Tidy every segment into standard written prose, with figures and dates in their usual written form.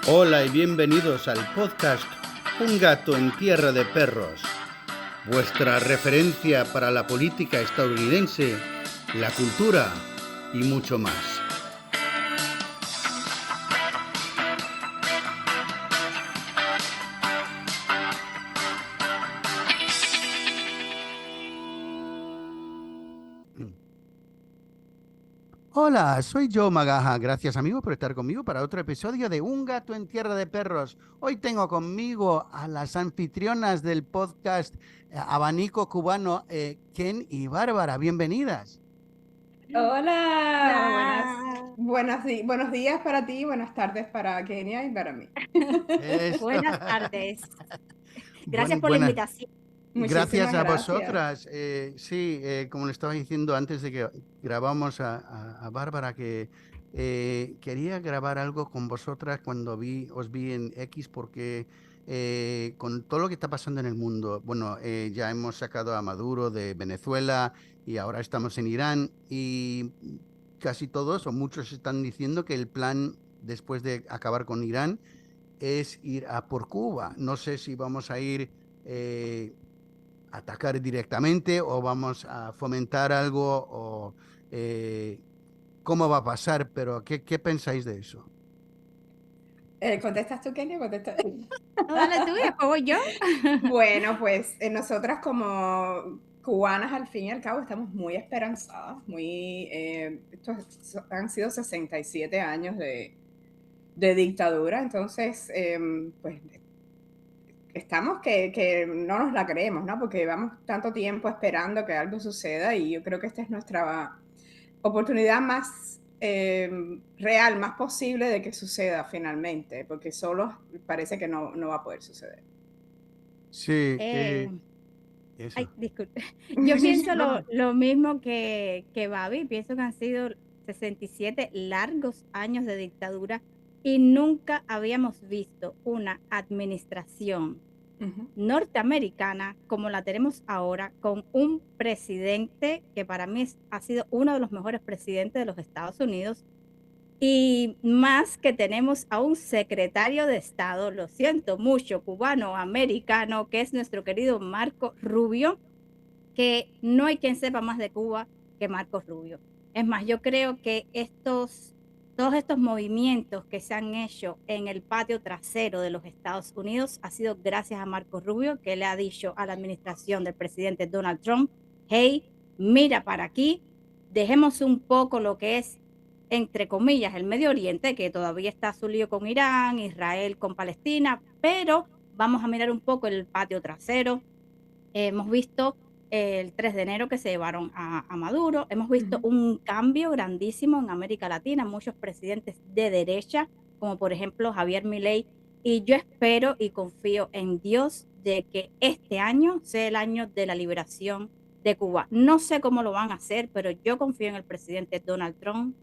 Hola y bienvenidos al podcast Un gato en tierra de perros, vuestra referencia para la política estadounidense, la cultura y mucho más. Hola, soy Joe Magaja. Gracias, amigo, por estar conmigo para otro episodio de Un gato en tierra de perros. Hoy tengo conmigo a las anfitrionas del podcast Abanico Cubano, Ken y Bárbara. Bienvenidas. Hola, Hola, buenos días para ti, buenas tardes para Kenia y para mí. Eso. buenas tardes. Gracias Bueno, por la buenas. invitación. Gracias Muchísimas a gracias. vosotras. Sí, como le estaba diciendo antes de que grabamos a Bárbara, que quería grabar algo con vosotras cuando os vi en X, porque con todo lo que está pasando en el mundo, bueno, ya hemos sacado a Maduro de Venezuela y ahora estamos en Irán y casi todos o muchos están diciendo que el plan después de acabar con Irán es ir a por Cuba. No sé si vamos a ir... atacar directamente o vamos a fomentar algo o cómo va a pasar, pero ¿qué pensáis de eso? ¿Contestas tú, Kenia? ¿Contestas? No, dale tú y después voy yo. Bueno, pues nosotras como cubanas al fin y al cabo estamos muy esperanzadas, estos han sido 67 años de dictadura, entonces pues estamos que no nos la creemos, ¿no? Porque llevamos tanto tiempo esperando que algo suceda y yo creo que esta es nuestra oportunidad más real, más posible de que suceda finalmente, porque solo parece que no va a poder suceder. Sí, Eh, eso. Ay, disculpe. Yo pienso No, no. lo mismo que Babi. Pienso que han sido 67 largos años de dictadura y nunca habíamos visto una administración Ujú. norteamericana como la tenemos ahora, con un presidente que para mí ha sido uno de los mejores presidentes de los Estados Unidos. Y más que tenemos a un secretario de Estado, lo siento mucho, cubano, americano, que es nuestro querido Marco Rubio, que no hay quien sepa más de Cuba que Marco Rubio. Es más, yo creo que todos estos movimientos que se han hecho en el patio trasero de los Estados Unidos ha sido gracias a Marco Rubio, que le ha dicho a la administración del presidente Donald Trump: hey, mira para aquí, dejemos un poco lo que es, entre comillas, el Medio Oriente, que todavía está su lío con Irán, Israel con Palestina, pero vamos a mirar un poco el patio trasero. Hemos visto el 3 de enero que se llevaron a Maduro. Hemos visto Ujú. un cambio grandísimo en América Latina, muchos presidentes de derecha, como por ejemplo Javier Milei. Y yo espero y confío en Dios de que este año sea el año de la liberación de Cuba. No sé cómo lo van a hacer, pero yo confío en el presidente Donald Trump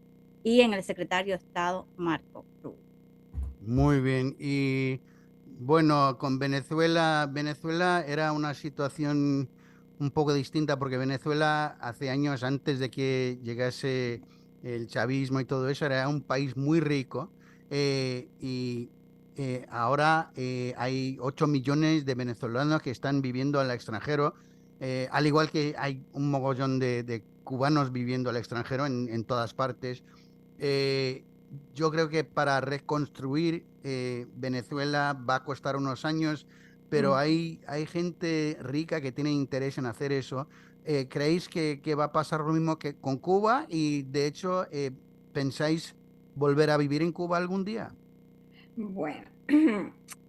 y en el secretario de Estado Marco Rubio. Muy bien. Y bueno, con Venezuela, Venezuela era una situación un poco distinta porque Venezuela hace años, antes de que llegase el chavismo y todo eso, era un país muy rico y ahora hay 8 millones de venezolanos que están viviendo al extranjero, al igual que hay un mogollón de cubanos viviendo al extranjero en todas partes. Eh, yo creo que para reconstruir Venezuela va a costar unos años, pero Ujú. hay gente rica que tiene interés en hacer eso. ¿Creéis que va a pasar lo mismo que con Cuba? Y de hecho, ¿pensáis volver a vivir en Cuba algún día? Bueno,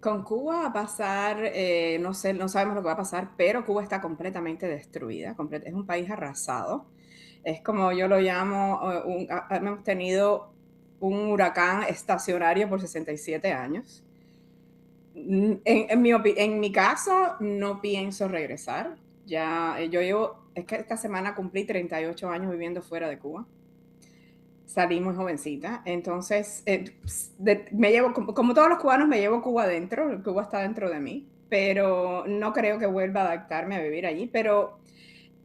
con Cuba va a pasar, no sé, no sabemos lo que va a pasar, pero Cuba está completamente destruida, es un país arrasado. Es como yo lo llamo, hemos tenido un huracán estacionario por 67 años. En mi caso, no pienso regresar. Ya, es que esta semana cumplí 38 años viviendo fuera de Cuba. Salí muy jovencita, entonces me llevo, como todos los cubanos, me llevo Cuba dentro, Cuba está dentro de mí, pero no creo que vuelva a adaptarme a vivir allí, pero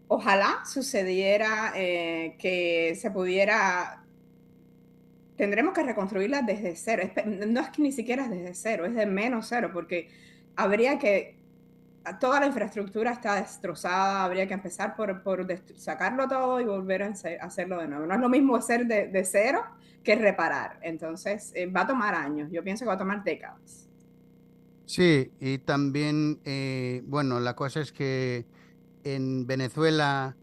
ojalá sucediera que se pudiera tendremos que reconstruirla desde cero. No es que ni siquiera es desde cero, es de menos cero, porque habría que, toda la infraestructura está destrozada, habría que empezar por sacarlo todo y volver a hacerlo de nuevo. No es lo mismo hacer de cero que reparar. Entonces, va a tomar años. Yo pienso que va a tomar décadas. Sí, y también, bueno, la cosa es que en Venezuela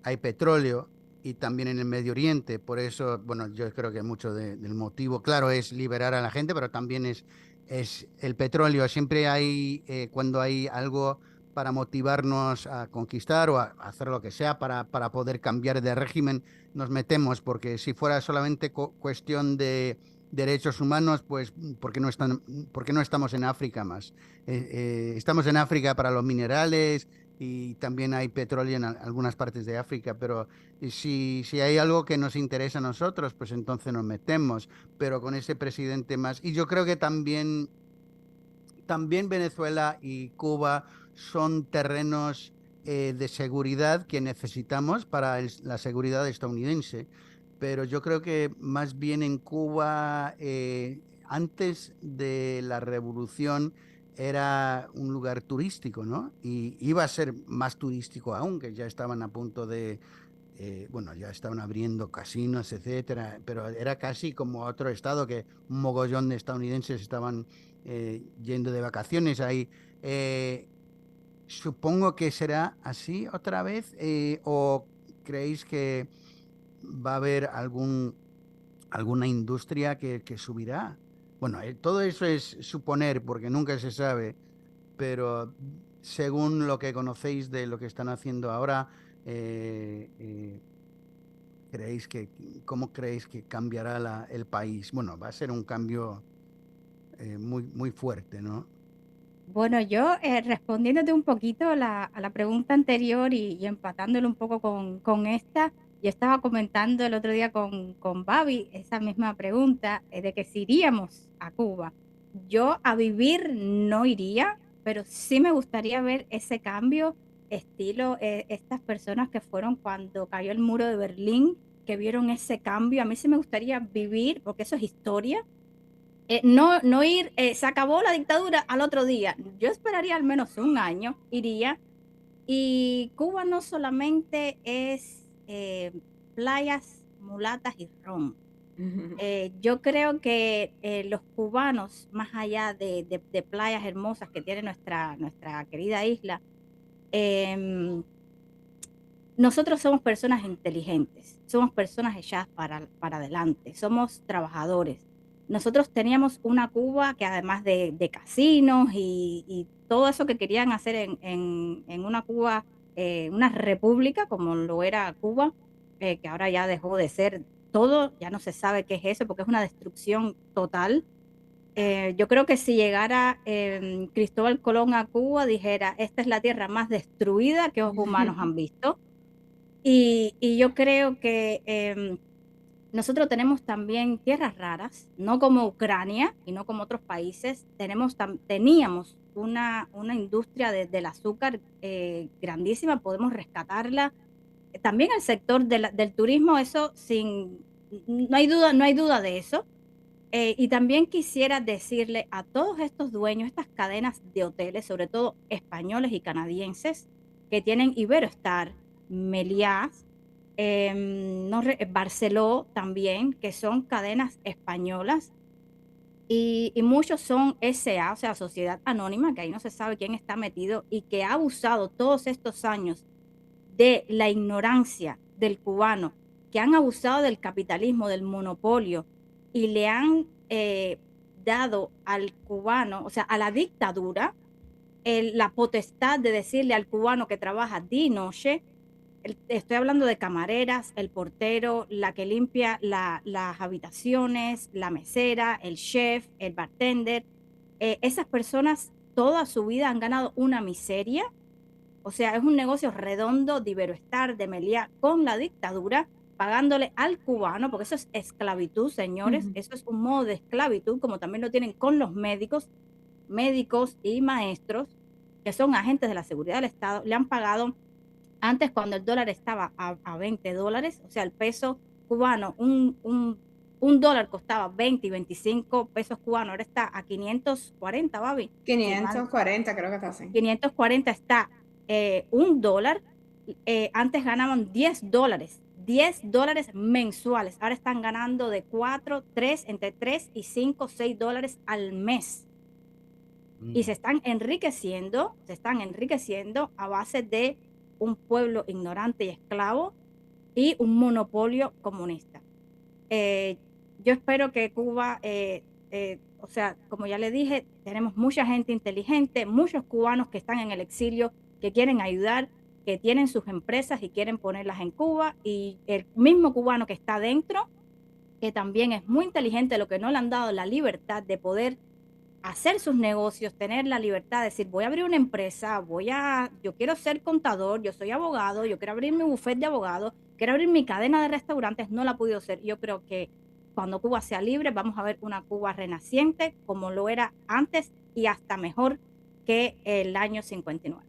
hay petróleo y también en el Medio Oriente. Por eso, bueno, yo creo que mucho del motivo, claro, es liberar a la gente, pero también es el petróleo. Siempre hay, cuando hay algo para motivarnos a conquistar o a hacer lo que sea para poder cambiar de régimen, nos metemos, porque si fuera solamente cuestión de derechos humanos, pues ¿por qué no estamos en África más? Estamos en África para los minerales y también hay petróleo en algunas partes de África, pero si hay algo que nos interesa a nosotros, pues entonces nos metemos, pero con ese presidente más. Y yo creo que también Venezuela y Cuba son terrenos de seguridad que necesitamos para la seguridad estadounidense. Pero yo creo que más bien en Cuba, antes de la revolución, era un lugar turístico, ¿no? Y iba a ser más turístico aún, que ya estaban a punto de, bueno, ya estaban abriendo casinos, etcétera, pero era casi como otro estado que un mogollón de estadounidenses estaban yendo de vacaciones ahí. Eh, Supongo que será así otra vez, o creéis que va a haber alguna industria que subirá. Bueno, todo eso es suponer porque nunca se sabe, pero según lo que conocéis de lo que están haciendo ahora, eh, eh, ¿creéis cómo creéis que cambiará el país? Bueno, va a ser un cambio muy, muy fuerte, ¿no? Bueno, yo respondiéndote un poquito a la pregunta anterior y empatándolo un poco con esta, yo estaba comentando el otro día con Babi esa misma pregunta de que si iríamos a Cuba. Yo a vivir no iría, pero sí me gustaría ver ese cambio, estilo estas personas que fueron cuando cayó el muro de Berlín, que vieron ese cambio. A mí sí me gustaría vivir, porque eso es historia. No ir, se acabó la dictadura al otro día. Yo esperaría al menos un año, iría. Y Cuba no solamente es playas, mulatas y ron. Yo creo que los cubanos, más allá de playas hermosas que tiene nuestra querida isla, em, nosotros somos personas inteligentes, somos personas echadas para adelante, somos trabajadores. Nosotros teníamos una Cuba que además de casinos y todo eso que querían hacer en una Cuba, una república como lo era Cuba, que ahora ya dejó de ser todo, ya no se sabe qué es eso porque es una destrucción total. Yo creo que si llegara Cristóbal Colón a Cuba, dijera, esta es la tierra más destruida que los humanos han visto. Y yo creo que nosotros tenemos también tierras raras, no como Ucrania y no como otros países. Teníamos una industria del azúcar grandísima, podemos rescatarla. También el sector del turismo, eso no hay duda de eso. Y también quisiera decirle a todos estos dueños, estas cadenas de hoteles, sobre todo españoles y canadienses, que tienen Iberostar, Meliá, Barceló también, que son cadenas españolas, y muchos son SA, o sea, Sociedad Anónima, que ahí no se sabe quién está metido, y que ha abusado todos estos años de la ignorancia del cubano, que han abusado del capitalismo, del monopolio, y le han dado al cubano, o sea, a la dictadura, la potestad de decirle al cubano que trabaja día y noche. Estoy hablando de camareras, el portero, la que limpia las habitaciones, la mesera, el chef, el bartender. Esas personas toda su vida han ganado una miseria. O sea, es un negocio redondo de Iberoestar, de Meliá, con la dictadura, pagándole al cubano, porque eso es esclavitud, señores. Eso es un modo de esclavitud, como también lo tienen con los médicos y maestros, que son agentes de la seguridad del Estado. Le han pagado antes, cuando el dólar estaba a $20, o sea, el peso cubano, un un dólar costaba 20 y 25 pesos cubanos, ahora está a 540, Babi. 540 creo que está así. 540 está un dólar. Antes ganaban $10 mensuales. Ahora están ganando de 4, 3, entre 3 y 5, 6 dólares al mes. Y se están enriqueciendo a base de un pueblo ignorante y esclavo y un monopolio comunista. Yo espero que Cuba, o sea, como ya le dije, tenemos mucha gente inteligente, muchos cubanos que están en el exilio, que quieren ayudar, que tienen sus empresas y quieren ponerlas en Cuba, y el mismo cubano que está dentro, que también es muy inteligente, lo que no le han dado la libertad de poder hacer sus negocios, tener la libertad de decir, voy a abrir una empresa, yo quiero ser contador, yo soy abogado, yo quiero abrir mi bufete de abogados, quiero abrir mi cadena de restaurantes, no la ha podido hacer. Yo creo que cuando Cuba sea libre vamos a ver una Cuba renaciente como lo era antes y hasta mejor que el año 59.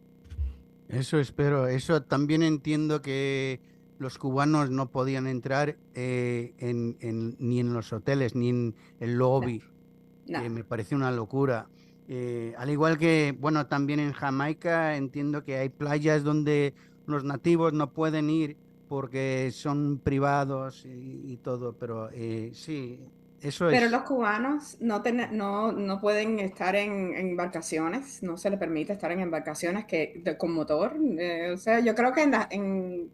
Eso espero. Eso también entiendo que los cubanos no podían entrar ni en los hoteles, ni en el lobby. No. Me parece una locura. Al igual que, bueno, también en Jamaica entiendo que hay playas donde los nativos no pueden ir porque son privados y todo, pero sí, eso Pero es. los cubanos no pueden estar en embarcaciones, no se les permite estar en embarcaciones con motor. O sea, yo creo que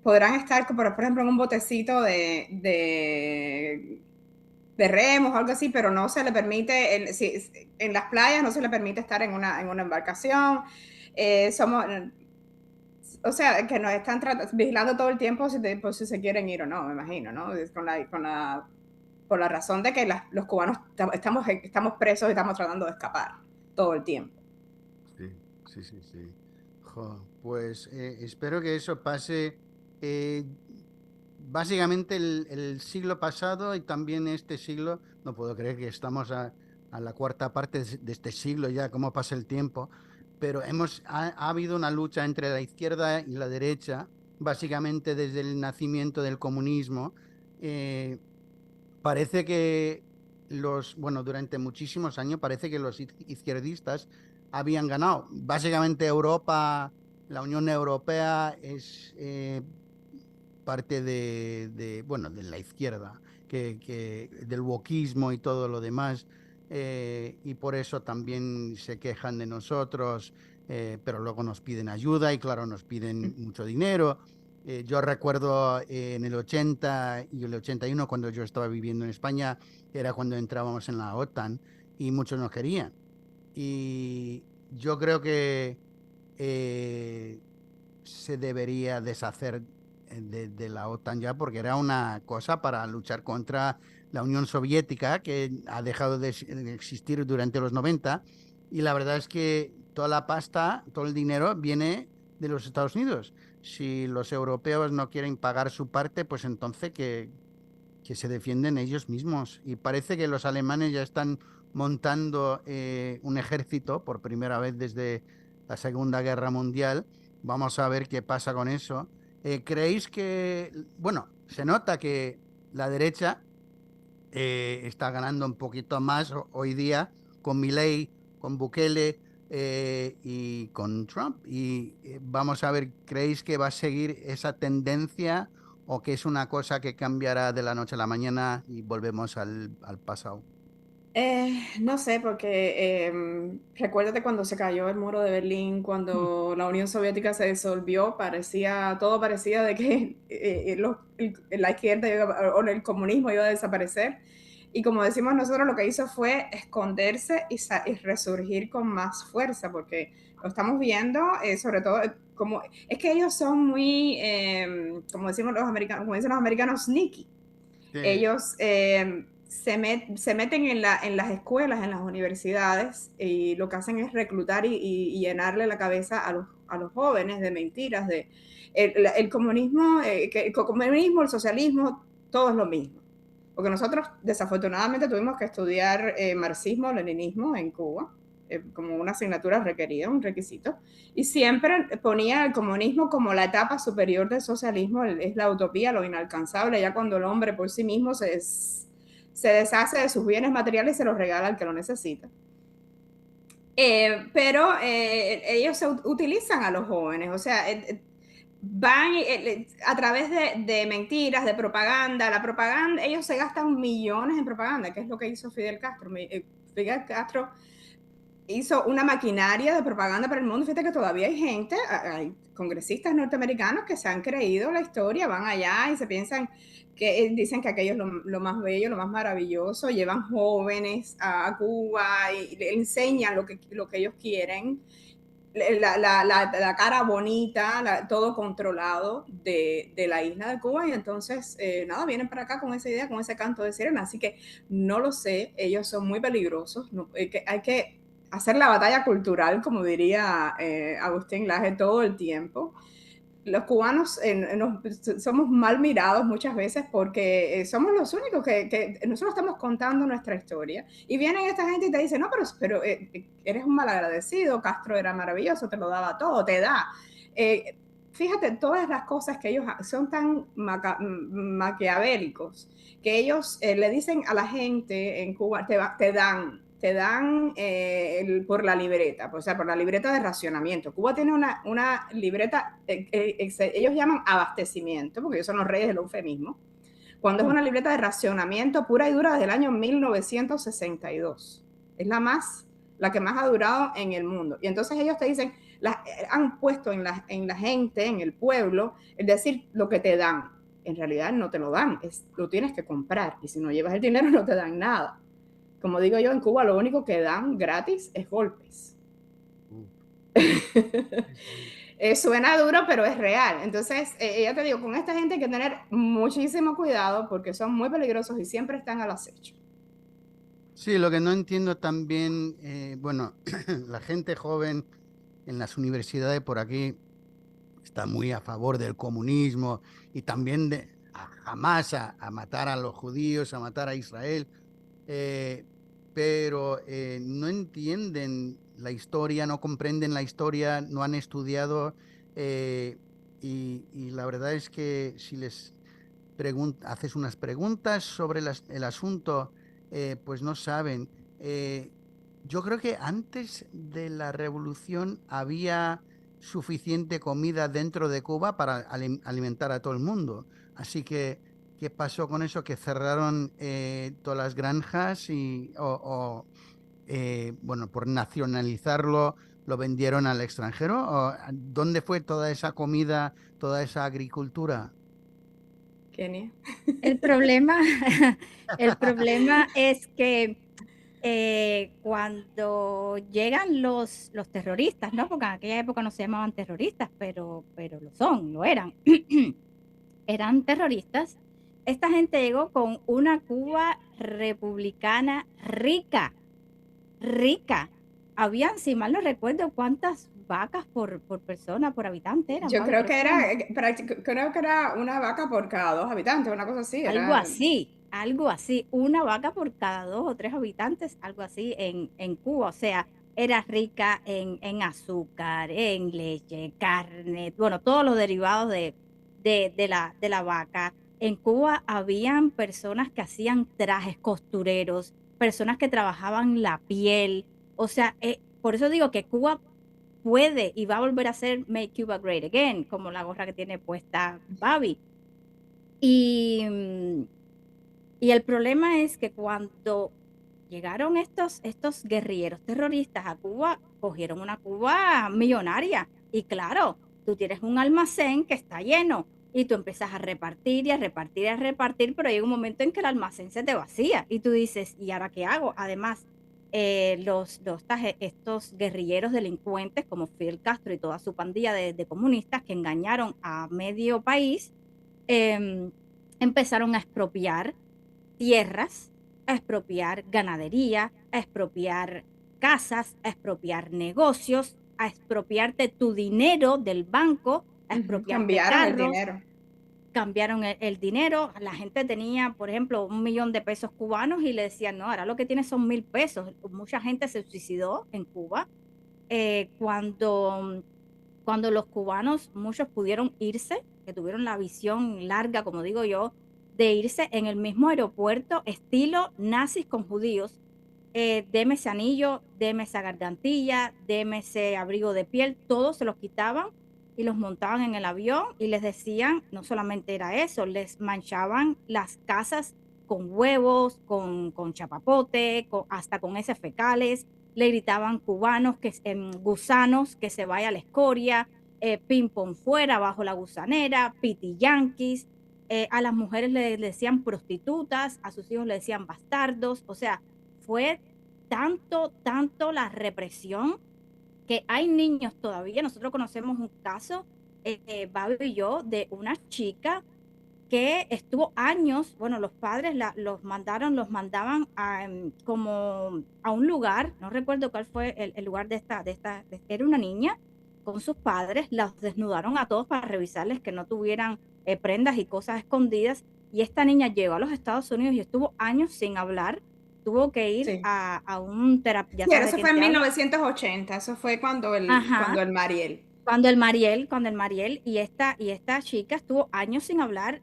podrán estar, por ejemplo, en un botecito de remos o algo así, pero no se le permite, en las playas no se le permite estar en una embarcación. O sea, que nos están vigilando todo el tiempo por si se quieren ir o no, me imagino, ¿no? Por la razón de que los cubanos estamos presos y estamos tratando de escapar todo el tiempo. Sí, sí, sí, sí. Jo, pues espero que eso pase. eh, Básicamente el siglo pasado y también este siglo, no puedo creer que estamos a la cuarta parte de este siglo ya, cómo pasa el tiempo, pero ha habido una lucha entre la izquierda y la derecha, básicamente desde el nacimiento del comunismo. Eh, Parece que bueno, durante muchísimos años parece que los izquierdistas habían ganado. Básicamente Europa, la Unión Europea es parte bueno, de la izquierda, del wokismo y todo lo demás, y por eso también se quejan de nosotros, pero luego nos piden ayuda y claro, nos piden mucho dinero. Yo recuerdo en el 80 y el 81, cuando yo estaba viviendo en España, era cuando entrábamos en la OTAN y muchos nos querían. Y yo creo que eh, se debería deshacer de la OTAN ya, porque era una cosa para luchar contra la Unión Soviética, que ha dejado de existir durante los 90, y la verdad es que toda la pasta, todo el dinero viene de los Estados Unidos. Si los europeos no quieren pagar su parte, pues entonces que se defienden ellos mismos. Y parece que los alemanes ya están montando un ejército por primera vez desde la Segunda Guerra Mundial. Vamos a ver qué pasa con eso. ¿Creéis que, bueno, se nota que la derecha está ganando un poquito más hoy día con Milei, con Bukele y con Trump? Y vamos a ver, ¿creéis que va a seguir esa tendencia o que es una cosa que cambiará de la noche a la mañana y volvemos al pasado? No sé, porque recuérdate cuando se cayó el muro de Berlín, Mm. cuando la Unión Soviética se disolvió, todo parecía de que la izquierda o el comunismo iba a desaparecer. Y como decimos nosotros, lo que hizo fue esconderse y resurgir con más fuerza, porque lo estamos viendo, sobre todo, como es que ellos son muy, como decimos los americanos, como dicen los americanos, sneaky. Sí. Ellos se meten en las escuelas, en las universidades, y lo que hacen es reclutar y llenarle la cabeza a los jóvenes de mentiras, el comunismo, el socialismo, todo es lo mismo. Porque nosotros desafortunadamente tuvimos que estudiar marxismo, leninismo en Cuba. como una asignatura requerida, un requisito, y siempre ponía el comunismo como la etapa superior del socialismo, es la utopía, lo inalcanzable, ya cuando el hombre por sí mismo se deshace de sus bienes materiales y se los regala al que lo necesita. Pero ellos utilizan a los jóvenes, o sea, van a través de mentiras, de propaganda. La propaganda, ellos se gastan millones en propaganda, que es lo que hizo Fidel Castro. Fidel Castro hizo una maquinaria de propaganda para el mundo. Fíjate que todavía hay gente, hay congresistas norteamericanos que se han creído la historia, van allá y se piensan que dicen que aquello es lo más bello, lo más maravilloso, llevan jóvenes a Cuba y le enseñan lo que ellos quieren, la cara bonita, todo controlado de la isla de Cuba, y entonces, nada, vienen para acá con esa idea, con ese canto de sirena, así que no lo sé, ellos son muy peligrosos, hay que hacer la batalla cultural, como diría Agustín Laje, todo el tiempo. Los cubanos somos mal mirados muchas veces porque somos los únicos que nosotros estamos contando nuestra historia, y vienen esta gente y te dicen, no, pero eres un malagradecido, Castro era maravilloso, te lo daba todo, te da. Fíjate, todas las cosas que ellos son tan maquiavélicos, que ellos le dicen a la gente en Cuba, te dan por la libreta, o sea, por la libreta de racionamiento. Cuba tiene una libreta, ellos llaman abastecimiento, porque ellos son los reyes del eufemismo, cuando es una libreta de racionamiento pura y dura desde el año 1962. Es la que más ha durado en el mundo. Y entonces ellos te dicen, han puesto en la gente, en el pueblo, es decir, lo que te dan. En realidad no te lo dan, lo tienes que comprar. Y si no llevas el dinero no te dan nada. Como digo yo, en Cuba lo único que dan gratis es golpes. Suena duro, pero es real. Entonces, ya te digo, con esta gente hay que tener muchísimo cuidado porque son muy peligrosos y siempre están al acecho. Sí, lo que no entiendo también, bueno, la gente joven en las universidades por aquí está muy a favor del comunismo y también jamás a matar a los judíos, a matar a Israel, eh, pero no entienden la historia, no comprenden la historia, no han estudiado, eh, y la verdad es que si les haces unas preguntas sobre el asunto, pues no saben. Eh, yo creo que antes de la revolución había suficiente comida dentro de Cuba para alimentar a todo el mundo. Así que, ¿qué pasó con eso? Que cerraron todas las granjas bueno, por nacionalizarlo, lo vendieron al extranjero. ¿Dónde fue toda esa comida, toda esa agricultura? Kenia. El problema, el problema es que cuando llegan los terroristas, ¿no? Porque en aquella época no se llamaban terroristas, pero lo eran. Eran terroristas. Esta gente llegó con una Cuba republicana rica, rica. Habían, si mal no recuerdo, cuántas vacas por persona, por habitante eran, Yo Fabi, creo que creo que era una vaca por cada 2 habitantes, una cosa así. algo así, una vaca por cada 2 o 3 habitantes, algo así en Cuba. O sea, era rica en azúcar, en leche, carne, bueno, todos los derivados de la vaca. En Cuba habían personas que hacían trajes, costureros, personas que trabajaban la piel. O sea, por eso digo que Cuba puede y va a volver a ser Make Cuba Great Again, como la gorra que tiene puesta Babi. Y, y el problema es que cuando llegaron estos guerrilleros terroristas a Cuba, cogieron una Cuba millonaria. Y claro, tú tienes un almacén que está lleno y tú empiezas a repartir y a repartir y a repartir, pero llega un momento en que el almacén se te vacía y tú dices, ¿y ahora qué hago? Además, estos guerrilleros delincuentes como Fidel Castro y toda su pandilla de comunistas que engañaron a medio país, em, empezaron a expropiar tierras, a expropiar ganadería, a expropiar casas, a expropiar negocios, a expropiarte tu dinero del banco, a expropiarte Cambiaron el carros, dinero. cambiaron el dinero. La gente tenía, por ejemplo, 1 millón de pesos cubanos y le decían, no, ahora lo que tienes son 1.000 pesos. Mucha gente se suicidó en Cuba cuando los cubanos, muchos pudieron irse, que tuvieron la visión larga, como digo yo, de irse en el mismo aeropuerto, estilo nazis con judíos. Deme ese anillo, deme esa gargantilla, deme ese abrigo de piel, todos se los quitaban y los montaban en el avión y les decían, no solamente era eso, les manchaban las casas con huevos, con chapapote, hasta con heces fecales, le gritaban cubanos, gusanos, que se vaya a la escoria, ping pong fuera, bajo la gusanera, piti yanquis, a las mujeres le decían prostitutas, a sus hijos le decían bastardos, o sea, fue tanto la represión que hay niños todavía. Nosotros conocemos un caso, Babi y yo, de una chica que estuvo años, bueno, los padres los mandaban como a un lugar, no recuerdo cuál fue el lugar era una niña con sus padres, los desnudaron a todos para revisarles que no tuvieran prendas y cosas escondidas, y esta niña llegó a los Estados Unidos y estuvo años sin hablar, tuvo que ir Sí. a un terapeuta. Sí, eso fue en 1980, eso fue cuando Ajá. el Mariel. Cuando el Mariel, y esta chica estuvo años sin hablar,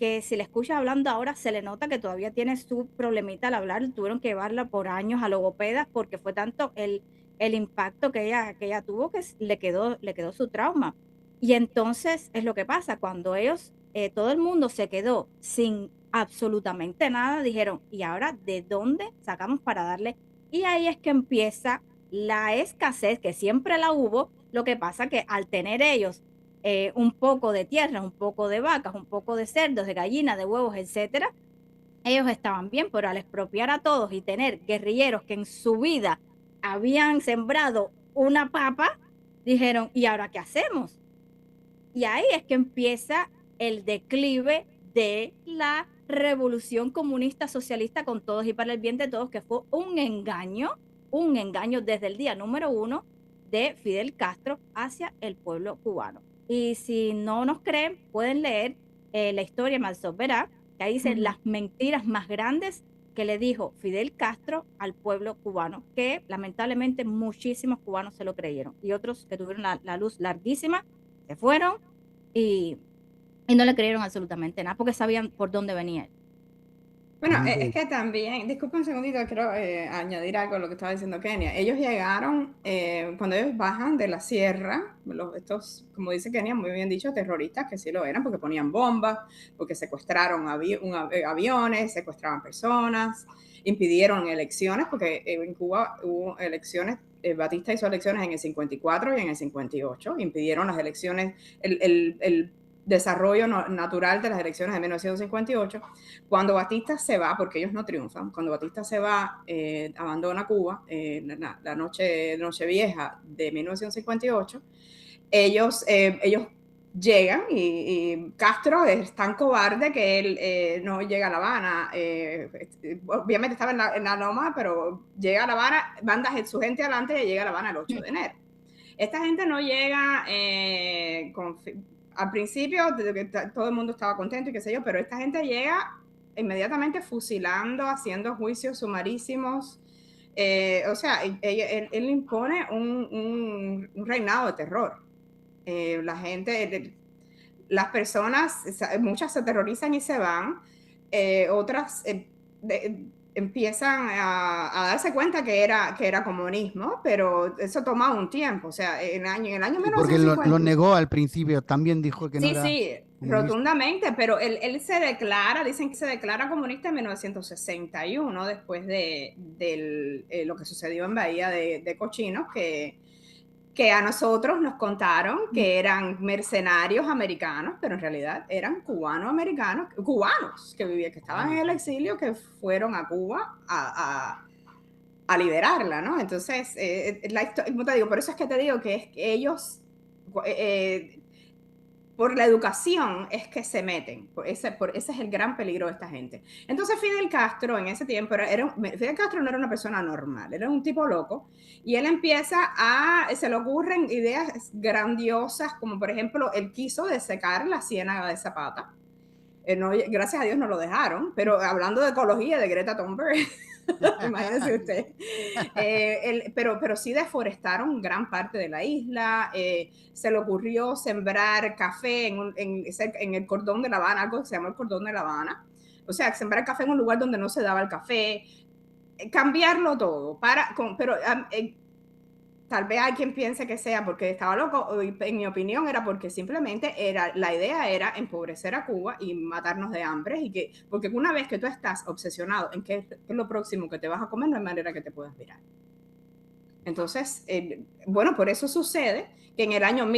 que si la escuchas hablando ahora se le nota que todavía tiene su problemita al hablar, tuvieron que llevarla por años a logopedas porque fue tanto el impacto que ella tuvo que le quedó su trauma. Y entonces es lo que pasa, cuando todo el mundo se quedó sin absolutamente nada, dijeron, ¿y ahora de dónde sacamos para darle? Y ahí es que empieza la escasez, que siempre la hubo. Lo que pasa que al tener ellos un poco de tierra, un poco de vacas, un poco de cerdos, de gallinas, de huevos, etcétera, ellos estaban bien, pero al expropiar a todos y tener guerrilleros que en su vida habían sembrado una papa, dijeron, ¿y ahora qué hacemos? Y ahí es que empieza el declive de la revolución comunista socialista con todos y para el bien de todos, que fue un engaño desde el día número 1 de Fidel Castro hacia el pueblo cubano. Y si no nos creen, pueden leer la historia, Malsov verá, que ahí dice las mentiras más grandes que le dijo Fidel Castro al pueblo cubano, que lamentablemente muchísimos cubanos se lo creyeron y otros que tuvieron la luz larguísima se fueron y no le creyeron absolutamente nada porque sabían por dónde venía él. Bueno, es que también, disculpa un segundito, quiero añadir algo a lo que estaba diciendo Kenia. Ellos llegaron, cuando ellos bajan de la sierra, estos, como dice Kenia, muy bien dicho, terroristas, que sí lo eran, porque ponían bombas, porque secuestraron aviones, secuestraban personas, impidieron elecciones, porque en Cuba hubo elecciones, Batista hizo elecciones en el 54 y en el 58, impidieron las elecciones, el desarrollo natural de las elecciones de 1958. Cuando Batista se va, porque ellos no triunfan, cuando Batista se va, abandona Cuba, la noche vieja de 1958, ellos llegan y Castro es tan cobarde que él no llega a La Habana. Obviamente estaba en la Loma, pero llega a La Habana, manda su gente adelante y llega a La Habana el 8 de enero. Esta gente no llega al principio, todo el mundo estaba contento y qué sé yo, pero esta gente llega inmediatamente fusilando, haciendo juicios sumarísimos. O sea, él impone un reinado de terror. La gente, las personas, muchas se aterrorizan y se van, otras empiezan a darse cuenta que era comunismo, pero eso toma un tiempo, o sea, en el año Porque 1950. lo negó al principio, también dijo que no Sí, era sí, comunista. rotundamente, pero él se declara, dicen que se declara comunista en 1961, después de lo que sucedió en Bahía de Cochinos, que a nosotros nos contaron que eran mercenarios americanos, pero en realidad eran cubanos que estaban en el exilio, que fueron a Cuba a liberarla, ¿no? Entonces, como te digo, por eso es que te digo que es que ellos, por la educación, es que se meten. Ese es el gran peligro de esta gente. Entonces, Fidel Castro en ese tiempo, Fidel Castro no era una persona normal, era un tipo loco, y él se le ocurren ideas grandiosas, como por ejemplo, él quiso desecar la ciénaga de Zapata, No, gracias a Dios no lo dejaron, pero hablando de ecología, de Greta Thunberg, imagínese usted. Pero sí deforestaron gran parte de la isla. Se le ocurrió sembrar café en el cordón de La Habana, algo que se llama el cordón de La Habana. O sea, sembrar café en un lugar donde no se daba el café. Cambiarlo todo. Pero tal vez hay quien piense que sea porque estaba loco. En mi opinión era porque simplemente la idea era empobrecer a Cuba y matarnos de hambre. Porque una vez que tú estás obsesionado en qué es lo próximo que te vas a comer, no hay manera que te puedas mirar. Entonces, bueno, por eso sucede que en el año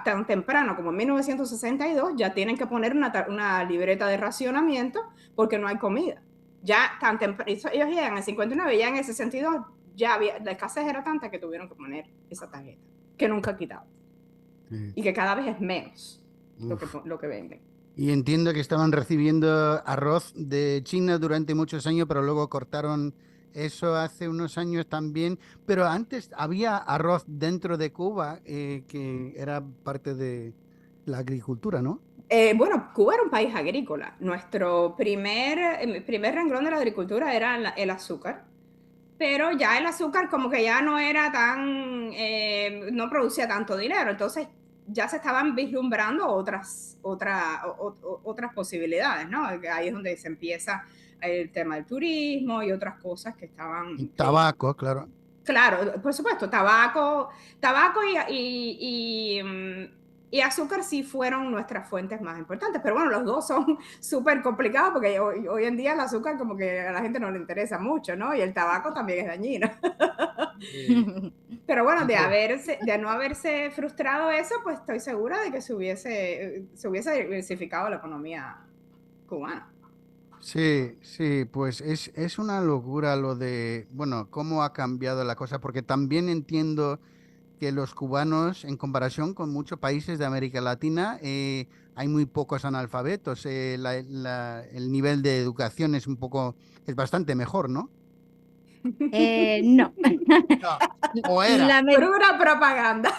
tan temprano como en 1962 ya tienen que poner una libreta de racionamiento porque no hay comida. Ya tan temprano, ellos llegan en el 59, ya en el 62 ya la escasez era tanta que tuvieron que poner esa tarjeta, que nunca han quitado. Sí. Y que cada vez es menos lo que venden. Y entiendo que estaban recibiendo arroz de China durante muchos años, pero luego cortaron eso hace unos años también. Pero antes había arroz dentro de Cuba, que era parte de la agricultura, ¿no? Bueno, Cuba era un país agrícola. Nuestro primer renglón de la agricultura era el azúcar. Pero ya el azúcar como que ya no era no producía tanto dinero. Entonces ya se estaban vislumbrando otras posibilidades, ¿no? Ahí es donde se empieza el tema del turismo y otras cosas que estaban... Y tabaco, claro. Claro, por supuesto, tabaco y azúcar sí fueron nuestras fuentes más importantes, pero bueno, los dos son súper complicados porque hoy en día el azúcar como que a la gente no le interesa mucho, ¿no? Y el tabaco también es dañino. Pero bueno, de no haberse frustrado eso, pues estoy segura de que se hubiese diversificado la economía cubana. Sí, sí, pues es una locura lo de, bueno, cómo ha cambiado la cosa, porque también entiendo que los cubanos, en comparación con muchos países de América Latina, hay muy pocos analfabetos. El nivel de educación es bastante mejor, ¿no? No. O era. Pura propaganda.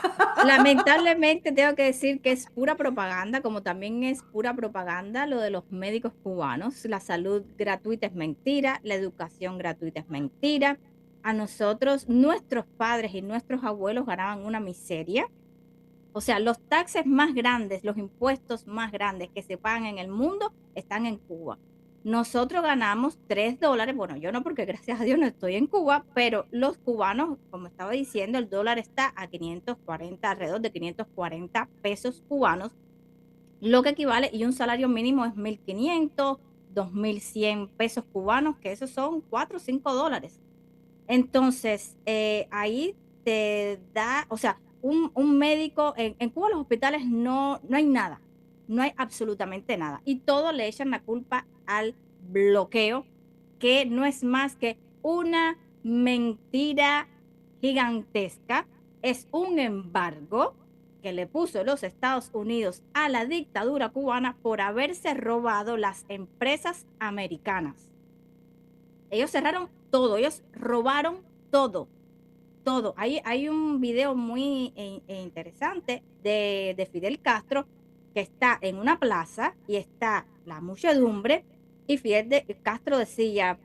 Lamentablemente tengo que decir que es pura propaganda, como también es pura propaganda lo de los médicos cubanos. La salud gratuita es mentira, la educación gratuita es mentira. A nosotros, nuestros padres y nuestros abuelos ganaban una miseria. O sea, los taxes más grandes, los impuestos más grandes que se pagan en el mundo están en Cuba. Nosotros ganamos $3. Bueno, yo no, porque gracias a Dios no estoy en Cuba, pero los cubanos, como estaba diciendo, el dólar está a 540, alrededor de 540 pesos cubanos, lo que equivale, y un salario mínimo es 1.500, 2.100 pesos cubanos, que esos son 4 o 5 dólares. Entonces, ahí te da, o sea, un médico, en Cuba los hospitales no hay nada, no hay absolutamente nada. Y todo le echan la culpa al bloqueo, que no es más que una mentira gigantesca. Es un embargo que le puso los Estados Unidos a la dictadura cubana por haberse robado las empresas americanas. Ellos cerraron todo, ellos robaron todo. Hay un video muy interesante de Fidel Castro, que está en una plaza y está la muchedumbre, y Castro decía,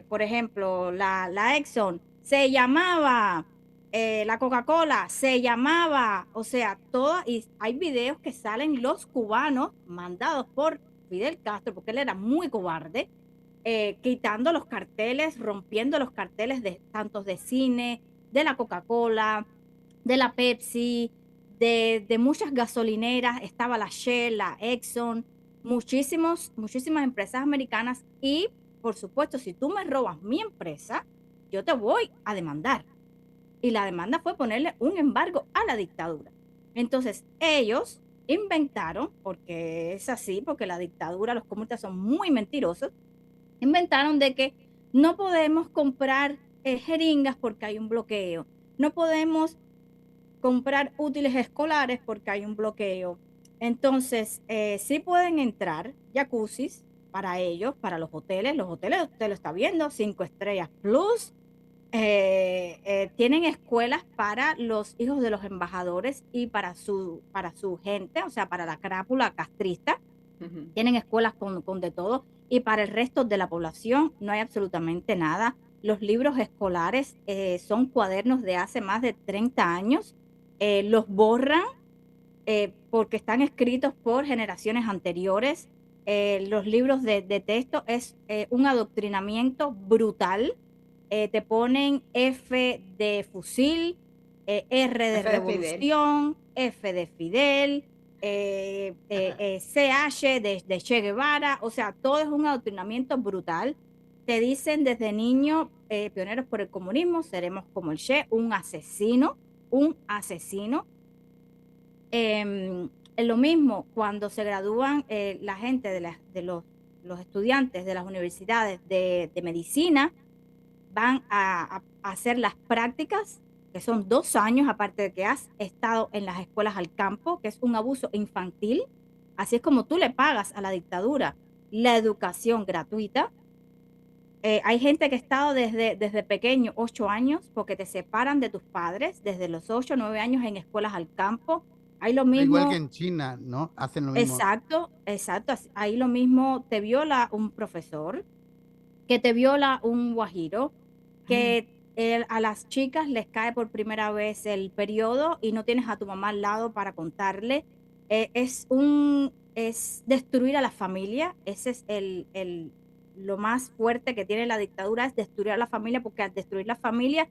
por ejemplo, la Exxon se llamaba, la Coca-Cola se llamaba, o sea, y hay videos que salen los cubanos mandados por Fidel Castro, porque él era muy cobarde, quitando los carteles, rompiendo los carteles tantos de cine, de la Coca-Cola, de la Pepsi, de muchas gasolineras. Estaba la Shell, la Exxon, muchísimas empresas americanas. Y por supuesto, si tú me robas mi empresa, yo te voy a demandar. Y la demanda fue ponerle un embargo a la dictadura. Entonces ellos inventaron, porque es así, porque la dictadura, los comunistas son muy mentirosos, inventaron de que no podemos comprar jeringas porque hay un bloqueo, no podemos comprar útiles escolares porque hay un bloqueo. Entonces, sí pueden entrar jacuzzis para ellos, para los hoteles usted lo está viendo, 5 estrellas plus. Tienen escuelas para los hijos de los embajadores y para su gente, o sea, para la crápula castrista. Ujú. tienen escuelas con de todo, y para el resto de la población no hay absolutamente nada. Los libros escolares son cuadernos de hace más de 30 años, los borran porque están escritos por generaciones anteriores. Los libros de texto es un adoctrinamiento brutal. Te ponen F de fusil, R de F de Fidel. revolución, F de Fidel, Ajá. CH de Che Guevara. O sea, todo es un adoctrinamiento brutal. Te dicen desde niño, pioneros por el comunismo, seremos como el Che, un asesino, un asesino. Lo mismo cuando se gradúan la gente los estudiantes de las universidades de medicina, van a hacer las prácticas, que son 2 años, aparte de que has estado en las escuelas al campo, que es un abuso infantil. Así es como tú le pagas a la dictadura la educación gratuita. Hay gente que ha estado desde pequeño, 8 años, porque te separan de tus padres, desde los 8 o 9 años en escuelas al campo. Hay lo Igual que mismo. en China, ¿no? Hacen lo mismo. Exacto, exacto. Ahí lo mismo te viola un profesor, que te viola un guajiro, que a las chicas les cae por primera vez el periodo y no tienes a tu mamá al lado para contarle. Es destruir a la familia. Ese es lo más fuerte que tiene la dictadura, es destruir a la familia, porque al destruir la familia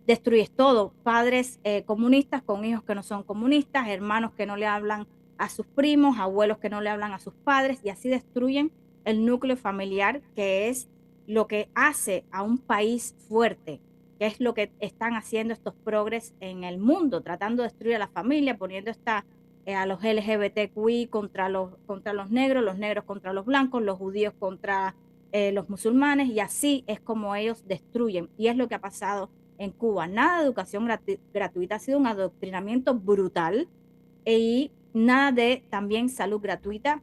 destruyes todo. Padres comunistas con hijos que no son comunistas, hermanos que no le hablan a sus primos, abuelos que no le hablan a sus padres, y así destruyen el núcleo familiar, que es lo que hace a un país fuerte, que es lo que están haciendo estos progres en el mundo, tratando de destruir a la familia, poniendo a los LGBTQI contra los negros contra los blancos, los judíos contra los musulmanes, y así es como ellos destruyen. Y es lo que ha pasado en Cuba. Nada de educación gratuita, ha sido un adoctrinamiento brutal, y nada de también salud gratuita.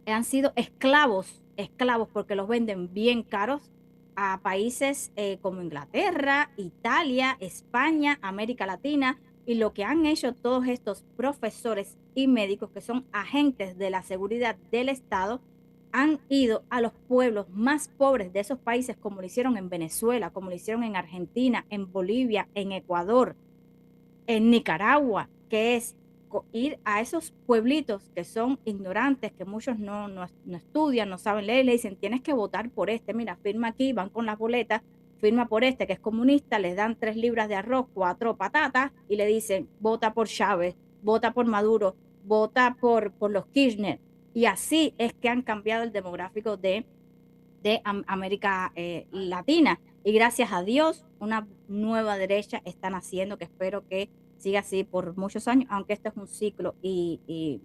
Han sido esclavos, esclavos porque los venden bien caros a países como Inglaterra, Italia, España, América Latina, y lo que han hecho todos estos profesores y médicos que son agentes de la seguridad del Estado, han ido a los pueblos más pobres de esos países, como lo hicieron en Venezuela, como lo hicieron en Argentina, en Bolivia, en Ecuador, en Nicaragua, que es ir a esos pueblitos que son ignorantes, que muchos no estudian, no saben leer, le dicen, tienes que votar por este, mira, firma aquí, van con las boletas, firma por este que es comunista, les dan 3 libras de arroz, 4 patatas, y le dicen, vota por Chávez, vota por Maduro, vota por los Kirchner. Y así es que han cambiado el demográfico de América Latina. Y gracias a Dios, una nueva derecha está naciendo, que espero que siga así por muchos años, aunque esto es un ciclo, y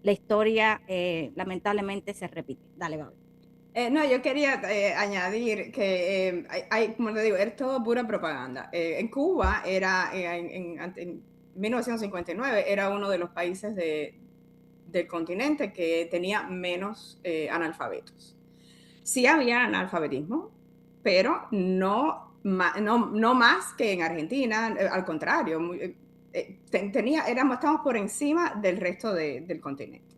la historia lamentablemente se repite. Dale, Gaby. No, yo quería añadir que como te digo, es todo pura propaganda. En Cuba en 1959 era uno de los países del continente que tenía menos analfabetos. Sí había analfabetismo, pero no más que en Argentina, al contrario, estamos por encima del resto del continente.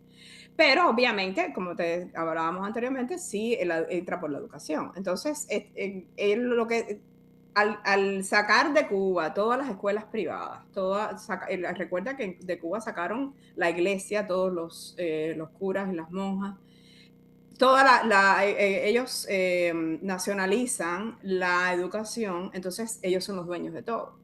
Pero obviamente, como te hablábamos anteriormente, sí entra por la educación. Entonces, al sacar de Cuba todas las escuelas privadas, recuerda que de Cuba sacaron la iglesia, todos los curas y las monjas, ellos nacionalizan la educación, entonces ellos son los dueños de todo.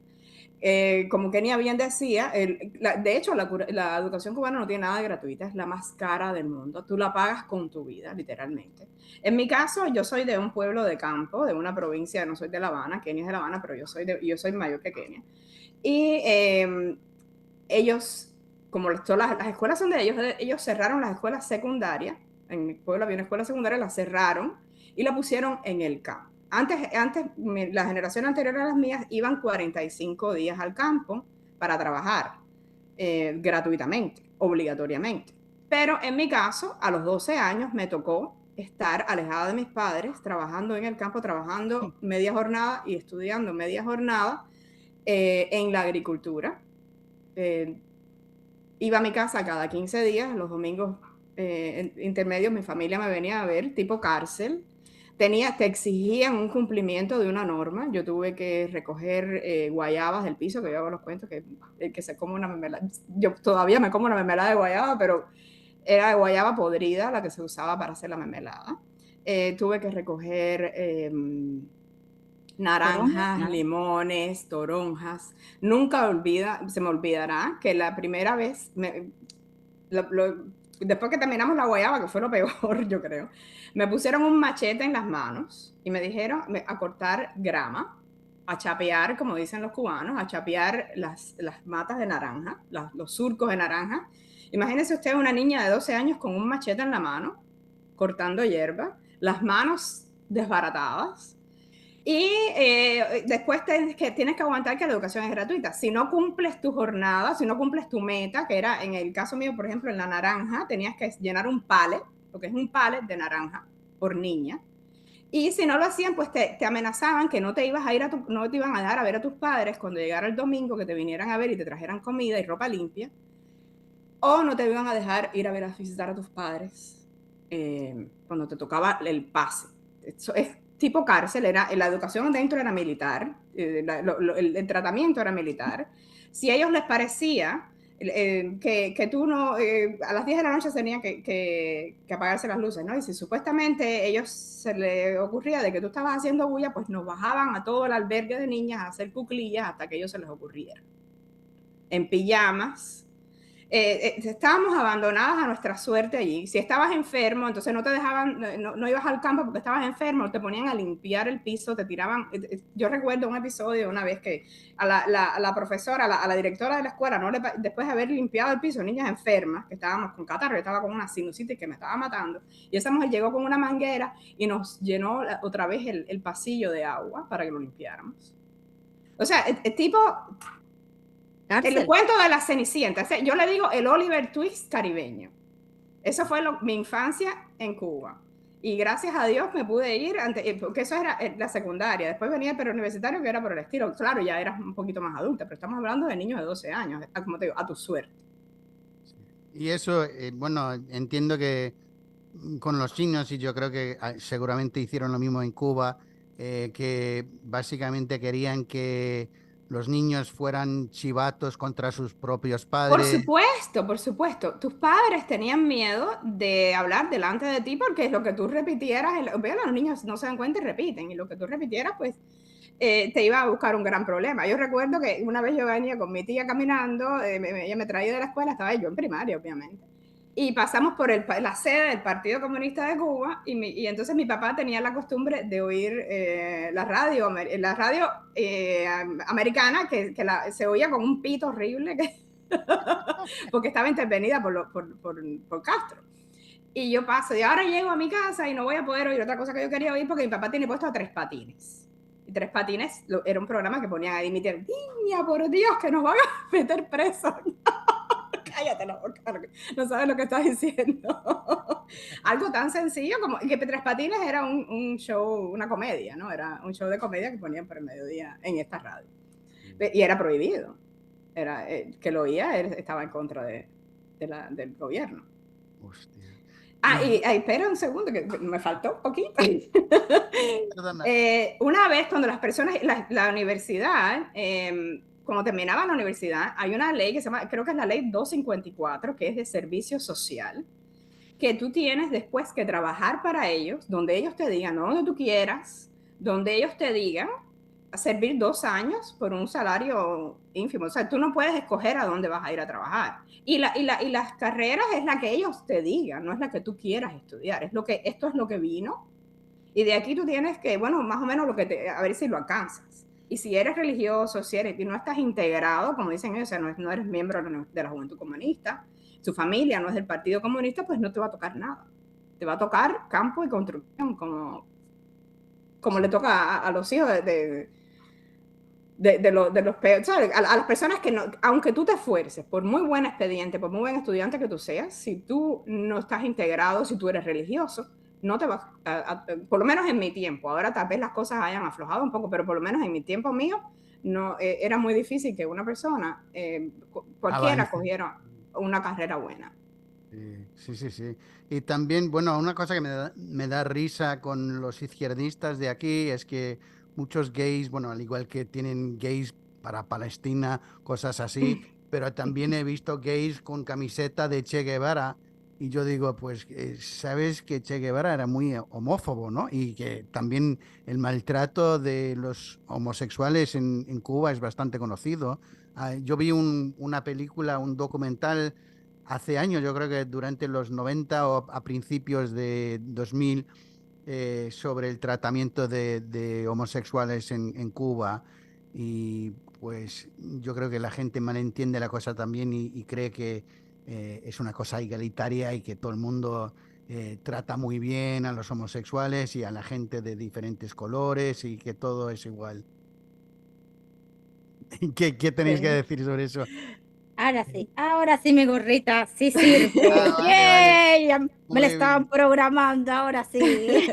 Como Kenia bien decía, de hecho la educación cubana no tiene nada de gratuita, es la más cara del mundo. Tú la pagas con tu vida, literalmente. En mi caso, yo soy de un pueblo de campo, de una provincia, no soy de La Habana, Kenia es de La Habana, pero yo soy mayor que Kenia. Y ellos, como las escuelas son de ellos cerraron las escuelas secundarias. En mi pueblo había una escuela secundaria, la cerraron y la pusieron en el campo. Antes la generación anterior a las mías iban 45 días al campo para trabajar gratuitamente, obligatoriamente. Pero en mi caso, a los 12 años me tocó estar alejada de mis padres, trabajando en el campo, trabajando media jornada y estudiando media jornada en la agricultura. Iba a mi casa cada 15 días, los domingos intermedios, mi familia me venía a ver, tipo cárcel. Te exigían un cumplimiento de una norma. Yo tuve que recoger guayabas del piso, que yo hago los cuentos, que se come una mermelada. Yo todavía me como una mermelada de guayaba, pero era de guayaba podrida la que se usaba para hacer la mermelada. Tuve que recoger naranjas, limones, toronjas. Nunca se me olvidará que la primera vez, después que terminamos la guayaba, que fue lo peor, yo creo, me pusieron un machete en las manos y me dijeron a cortar grama, a chapear, como dicen los cubanos, a chapear las matas de naranja, los surcos de naranja. Imagínese usted una niña de 12 años con un machete en la mano, cortando hierba, las manos desbaratadas. Y después tienes que aguantar que la educación es gratuita. Si no cumples tu jornada, si no cumples tu meta, que era en el caso mío, por ejemplo, en la naranja, tenías que llenar un pallet, lo que es un pallet de naranja por niña. Y si no lo hacían, pues te amenazaban que no te iban a dejar a ver a tus padres cuando llegara el domingo, que te vinieran a ver y te trajeran comida y ropa limpia. O no te iban a dejar ir a visitar a tus padres cuando te tocaba el pase. Eso es tipo cárcel, la educación dentro era militar, el tratamiento era militar. Si a ellos les parecía que tú no, a las 10 de la noche tenían que apagarse las luces, ¿no? Y si supuestamente a ellos se les ocurría de que tú estabas haciendo bulla, pues nos bajaban a todo el albergue de niñas a hacer cuclillas hasta que a ellos se les ocurriera. En pijamas. Estábamos abandonadas a nuestra suerte allí. Si estabas enfermo, entonces no te dejaban, no ibas al campo porque estabas enfermo, te ponían a limpiar el piso, te tiraban. Yo recuerdo un episodio una vez que a la profesora, a la directora de la escuela, después de haber limpiado el piso, niñas enfermas, que estábamos con catarro, yo estaba con una sinusitis que me estaba matando, y esa mujer llegó con una manguera y nos llenó otra vez el pasillo de agua para que lo limpiáramos. O sea, el tipo... El cuento de la Cenicienta. Yo le digo el Oliver Twist caribeño. Eso fue mi infancia en Cuba. Y gracias a Dios me pude ir, porque eso era la secundaria. Después venía el preuniversitario, que era por el estilo. Claro, ya eras un poquito más adulta, pero estamos hablando de niños de 12 años, como te digo, a tu suerte. Y eso, bueno, entiendo que con los chinos, y yo creo que seguramente hicieron lo mismo en Cuba, que básicamente querían que los niños fueran chivatos contra sus propios padres. Por supuesto. Tus padres tenían miedo de hablar delante de ti porque lo que tú repitieras, los niños no se dan cuenta y repiten, y lo que tú repitieras, pues te iba a buscar un gran problema. Yo recuerdo que una vez yo venía con mi tía caminando, ella me traía de la escuela, estaba yo en primaria, obviamente. Y pasamos por la sede del Partido Comunista de Cuba y entonces mi papá tenía la costumbre de oír la radio americana que se oía con un pito horrible porque estaba intervenida por Castro. Y yo paso, y ahora llego a mi casa y no voy a poder oír otra cosa que yo quería oír porque mi papá tiene puesto a Tres Patines. Y Tres Patines era un programa que ponían a dimitir, niña, por Dios, que nos van a meter presos. Cállate la boca, no sabes lo que estás diciendo. Algo tan sencillo como que Tres Patines era un show, una comedia, ¿no? Era un show de comedia que ponían por el mediodía en esta radio. Y era prohibido. Que lo oía, estaba en contra del gobierno. Hostia. Espera un segundo, que me faltó un poquito. Una vez cuando las personas, la universidad... cuando terminaba la universidad, hay una ley que se llama, creo que es la ley 254, que es de servicio social, que tú tienes después que trabajar para ellos, donde ellos te digan, no donde tú quieras, donde ellos te digan, a servir 2 años por un salario ínfimo. O sea, tú no puedes escoger a dónde vas a ir a trabajar. Y las carreras es la que ellos te digan, no es la que tú quieras estudiar. Esto es lo que vino. Y de aquí tú tienes que, bueno, más o menos a ver si lo alcanzas. Y si eres religioso, y no estás integrado, como dicen ellos, o sea, no eres miembro de la Juventud Comunista, su familia no es del Partido Comunista, pues no te va a tocar nada. Te va a tocar campo y construcción, como le toca a los hijos de los peores, a las personas que no, aunque tú te esfuerces, por muy buen expediente, por muy buen estudiante que tú seas, si tú no estás integrado, si tú eres religioso, no te vas, por lo menos en mi tiempo, ahora tal vez las cosas hayan aflojado un poco, pero por lo menos en mi tiempo mío, no, era muy difícil que una persona, cualquiera, cogiera una carrera buena. Sí, sí, sí. Y también, bueno, una cosa que me da risa con los izquierdistas de aquí es que muchos gays, bueno, al igual que tienen gays para Palestina, cosas así, pero también he visto gays con camiseta de Che Guevara. Y yo digo, pues, sabes que Che Guevara era muy homófobo, ¿no? Y que también el maltrato de los homosexuales en Cuba es bastante conocido. Yo vi una película, un documental hace años, yo creo que durante los 90 o a principios de 2000, sobre el tratamiento de homosexuales en Cuba. Y pues yo creo que la gente malentiende la cosa también y cree que es una cosa igualitaria y que todo el mundo trata muy bien a los homosexuales y a la gente de diferentes colores y que todo es igual. ¿Qué tenéis que Sí. decir sobre eso? Ahora sí mi gorrita sí sirve. Vale, vale. ¡Yay! Ya me la Muy estaban bien. programando, ahora sí.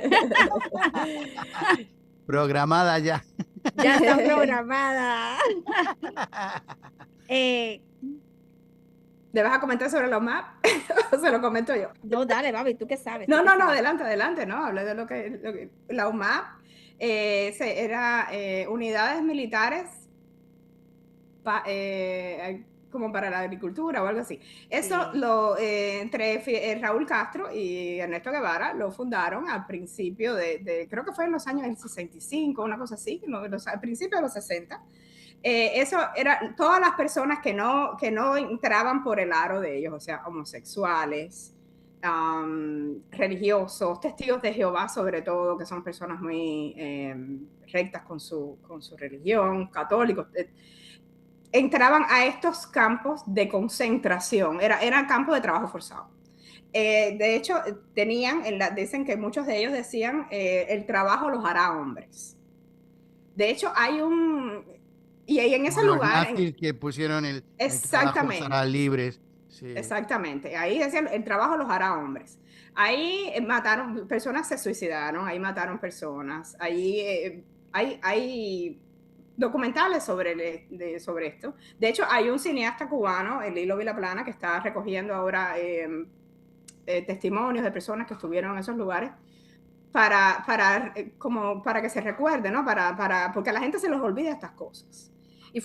Programada ya. Ya está programada. Eh, ¿Le vas a comentar sobre los maps? ¿O se lo comento yo? no, dale, Babi, ¿tú qué sabes? ¿Tú No, qué no, no, sabes? adelante, adelante, ¿no? Hablé de la UMAP era unidades militares como para la agricultura o algo así. Eso Sí. entre Raúl Castro y Ernesto Guevara lo fundaron al principio creo que fue en los años del 65, una cosa así, al principio de los 60. Eso era todas las personas que no entraban por el aro de ellos, o sea, homosexuales, religiosos, testigos de Jehová sobre todo, que son personas muy rectas con su religión, católicos, entraban a estos campos de concentración, era campo de trabajo forzado. De hecho, dicen que muchos de ellos decían, el trabajo los hará hombres. De hecho, y ahí en Como ese los lugar, nazis que pusieron el trabajo os hará exactamente, libres. Sí. exactamente, ahí decían, el trabajo los hará hombres. Ahí mataron, personas se suicidaron, ahí mataron personas, ahí hay documentales sobre esto. De hecho, hay un cineasta cubano, el Lilo Vilaplana, que está recogiendo ahora testimonios de personas que estuvieron en esos lugares como para que se recuerde, ¿no? Porque a la gente se les olvida estas cosas. Y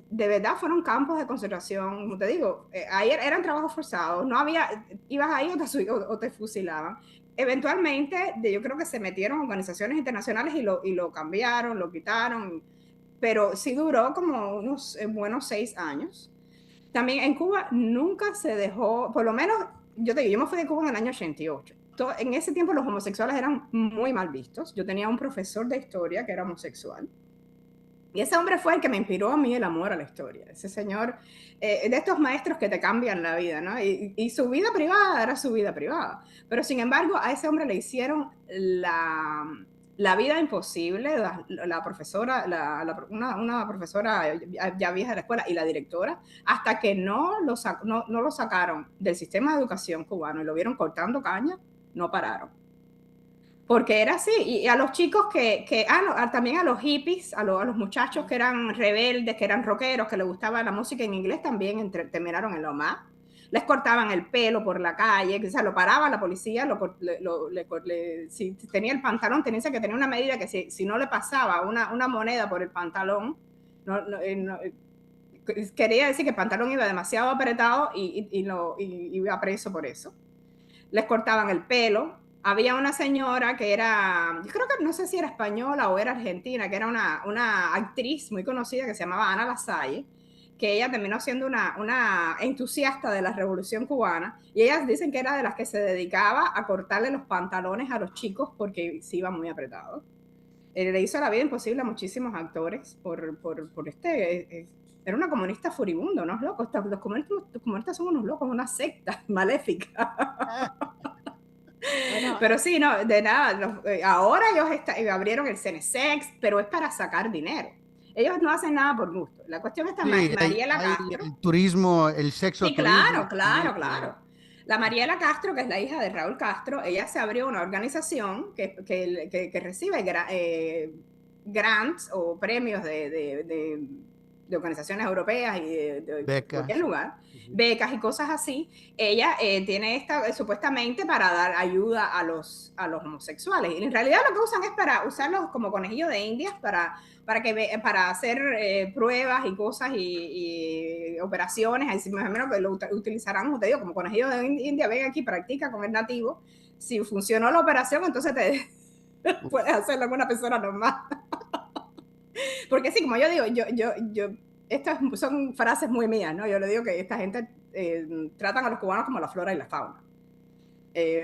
de verdad, fueron campos de concentración, como te digo, ahí eran trabajos forzados, no había, ibas ahí o te fusilaban. Eventualmente, yo creo que se metieron organizaciones internacionales y lo cambiaron, lo quitaron, pero sí duró como unos buenos 6 años. También en Cuba nunca se dejó, por lo menos, yo te digo, yo me fui de Cuba en el año 88. En ese tiempo los homosexuales eran muy mal vistos. Yo tenía un profesor de historia que era homosexual. Y ese hombre fue el que me inspiró a mí el amor a la historia. Ese señor, de estos maestros que te cambian la vida, ¿no? Y su vida privada era su vida privada. Pero sin embargo, a ese hombre le hicieron la vida imposible. La profesora, una profesora ya vieja de la escuela y la directora, hasta que no lo sacaron del sistema de educación cubano y lo vieron cortando caña, no pararon. Porque era así, y a los chicos también a los hippies, a los muchachos que eran rebeldes, que eran rockeros, que les gustaba la música en inglés, también terminaron en la OMAP. Les cortaban el pelo por la calle, o sea, lo paraba la policía, si tenía el pantalón, tenía que tener una medida que si no le pasaba una moneda por el pantalón, quería decir que el pantalón iba demasiado apretado y iba preso por eso. Les cortaban el pelo. Había una señora que era, yo creo que no sé si era española o era argentina, que era una actriz muy conocida que se llamaba Ana Lasalle, que ella terminó siendo una entusiasta de la Revolución Cubana, y ellas dicen que era de las que se dedicaba a cortarle los pantalones a los chicos porque se iban muy apretados. Le hizo la vida imposible a muchísimos actores era una comunista furibundo, ¿no? Locos. Los comunistas son unos locos, una secta maléfica. Bueno, Pero sí, no, de nada. Ahora ellos abrieron el Cenesex, pero es para sacar dinero. Ellos no hacen nada por gusto. La cuestión está, Sí, Mariela hay Castro. el turismo, el sexo Sí, turismo claro, también claro, que... claro. La Mariela Castro, que es la hija de Raúl Castro, ella se abrió una organización que recibe grants o premios de organizaciones europeas y de cualquier Becas. lugar. becas y cosas así, ella tiene esta supuestamente para dar ayuda a los homosexuales. Y en realidad lo que usan es para usarlos como conejillos de indias para hacer pruebas y cosas y operaciones. Así más o menos que lo utilizarán, como te digo, como conejillo de india. Ven aquí, practica con el nativo. Si funcionó la operación, entonces te puedes hacerlo con una persona normal. Porque sí, como yo digo, estas son frases muy mías, ¿no? Yo le digo que esta gente tratan a los cubanos como la flora y la fauna.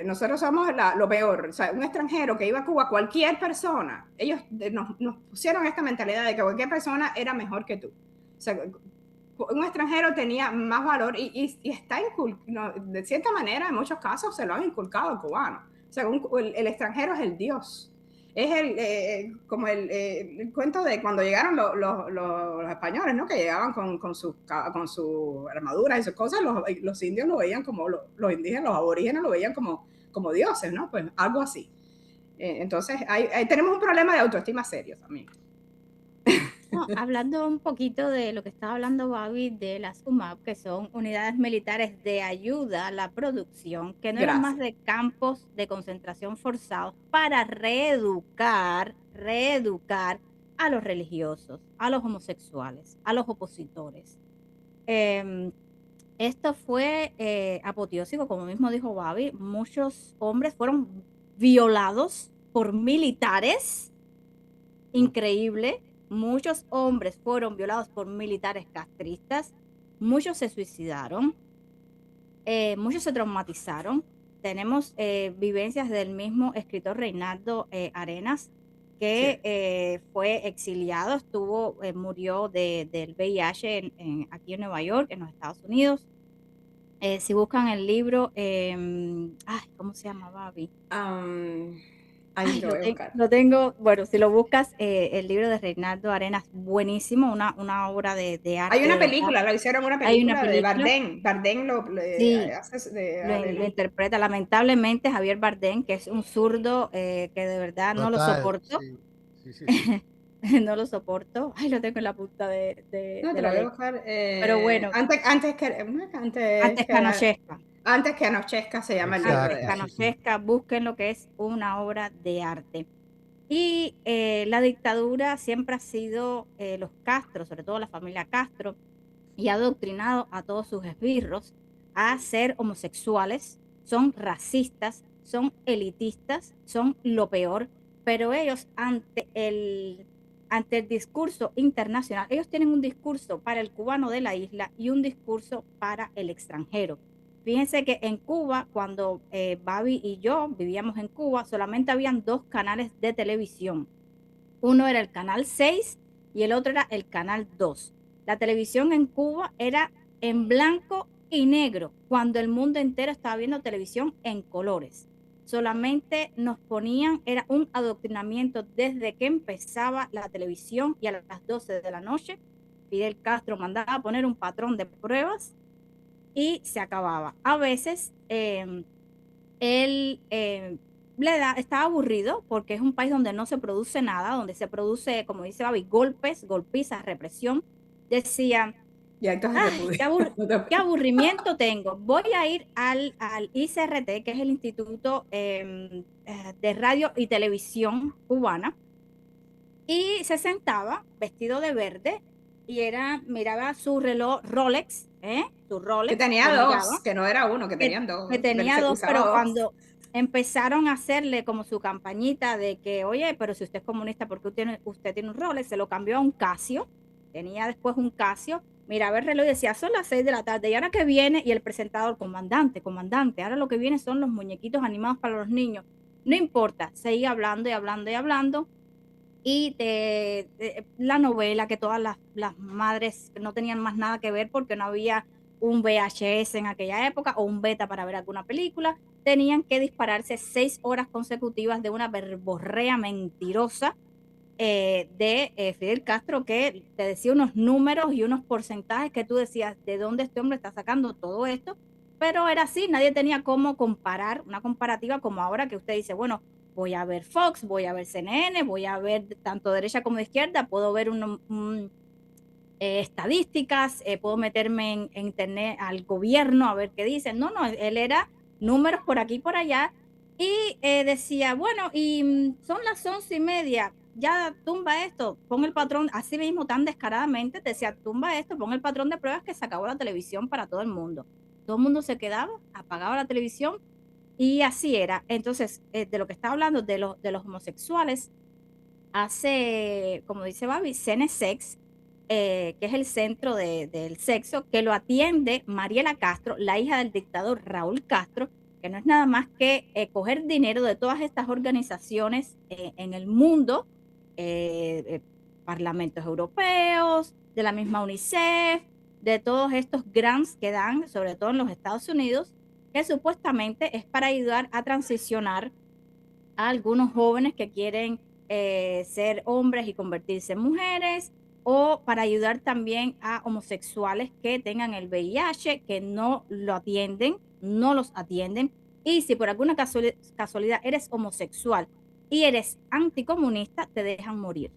Nosotros somos lo peor. O sea, un extranjero que iba a Cuba, cualquier persona, ellos nos pusieron esta mentalidad de que cualquier persona era mejor que tú. O sea, un extranjero tenía más valor y está inculcado, de cierta manera, en muchos casos se lo han inculcado al cubano. O sea, el extranjero es el Dios. Es como el cuento de cuando llegaron los españoles, ¿no? Que llegaban con sus armaduras y sus cosas, los indios lo veían como, los indígenas, los aborígenes lo veían como dioses, ¿no? Pues algo así. Entonces, tenemos un problema de autoestima serio también. No, hablando un poquito de lo que estaba hablando Babi de las UMAP, que son unidades militares de ayuda a la producción, que no eran más de campos de concentración forzados para reeducar a los religiosos, a los homosexuales, a los opositores. Esto fue apoteósico, como mismo dijo Babi, muchos hombres fueron violados por militares, increíble. Muchos hombres fueron violados por militares castristas, muchos se suicidaron, muchos se traumatizaron. Tenemos vivencias del mismo escritor Reinaldo Arenas, que fue exiliado, murió del VIH aquí en Nueva York, en los Estados Unidos. Si buscan el libro, ¿cómo se llama, Babi? Lo tengo, bueno, si lo buscas, el libro de Reinaldo Arenas, buenísimo, una obra de arte. Hay una película, lo hicieron una película de Bardem. Bardem lo interpreta. Lamentablemente, Javier Bardem, que es un zurdo que de verdad no lo soporto. Sí. No lo soporto. Ay, lo tengo en la punta no, te lo voy a buscar. Pero bueno. Antes que anochezca se llama el libro. Antes que anochezca, busquen lo que es una obra de arte. Y la dictadura siempre ha sido los Castro, sobre todo la familia Castro, y ha adoctrinado a todos sus esbirros a ser homosexuales, son racistas, son elitistas, son lo peor, pero ellos ante el discurso internacional, ellos tienen un discurso para el cubano de la isla y un discurso para el extranjero. Fíjense que en Cuba, cuando Babi y yo vivíamos en Cuba, solamente habían 2 canales de televisión. Uno era el canal 6 y el otro era el canal 2. La televisión en Cuba era en blanco y negro, cuando el mundo entero estaba viendo televisión en colores. Solamente nos ponían, era un adoctrinamiento desde que empezaba la televisión, y a las 12 de la noche Fidel Castro mandaba a poner un patrón de pruebas y se acababa. A veces él estaba aburrido porque es un país donde no se produce nada, donde se produce, como dice Babi, golpes, golpizas, represión. Decía, qué aburrimiento tengo. Voy a ir al ICRT, que es el Instituto de Radio y Televisión Cubana, y se sentaba vestido de verde y miraba su reloj Rolex, su Rolex. Que tenía 2, que no era uno, que tenían 2. Que tenía 2, pero cuando empezaron a hacerle como su campañita de que, oye, pero si usted es comunista, ¿por qué usted tiene un Rolex? Se lo cambió a un Casio, tenía después un Casio, miraba el reloj y decía, son las 6 de la tarde, y ahora que viene, y el presentador, comandante, ahora lo que viene son los muñequitos animados para los niños. No importa, seguía hablando y hablando y hablando. Y la novela, que todas las madres no tenían más nada que ver porque no había un VHS en aquella época o un beta para ver alguna película, tenían que dispararse 6 horas consecutivas de una verborrea mentirosa de Fidel Castro, que te decía unos números y unos porcentajes que tú decías, ¿de dónde este hombre está sacando todo esto? Pero era así, nadie tenía cómo comparar, una comparativa como ahora que usted dice, bueno, voy a ver Fox, voy a ver CNN, voy a ver tanto derecha como izquierda, puedo ver un estadísticas, puedo meterme en internet al gobierno a ver qué dicen. No, no, él era números por aquí y por allá y decía, bueno, y son las 11:30, ya tumba esto, pon el patrón, así mismo tan descaradamente, decía, tumba esto, pon el patrón de pruebas que se acabó la televisión para todo el mundo. Todo el mundo se quedaba, apagaba la televisión y así era. Entonces, de lo que estaba hablando de los homosexuales, hace, como dice Babi, Cenesex, que es el centro del sexo, que lo atiende Mariela Castro, la hija del dictador Raúl Castro, que no es nada más que coger dinero de todas estas organizaciones en el mundo, parlamentos europeos, de la misma UNICEF, de todos estos grants que dan, sobre todo en los Estados Unidos, que supuestamente es para ayudar a transicionar a algunos jóvenes que quieren ser hombres y convertirse en mujeres, o para ayudar también a homosexuales que tengan el VIH, que no lo atienden, no los atienden. Y si por alguna casualidad eres homosexual y eres anticomunista, te dejan morir.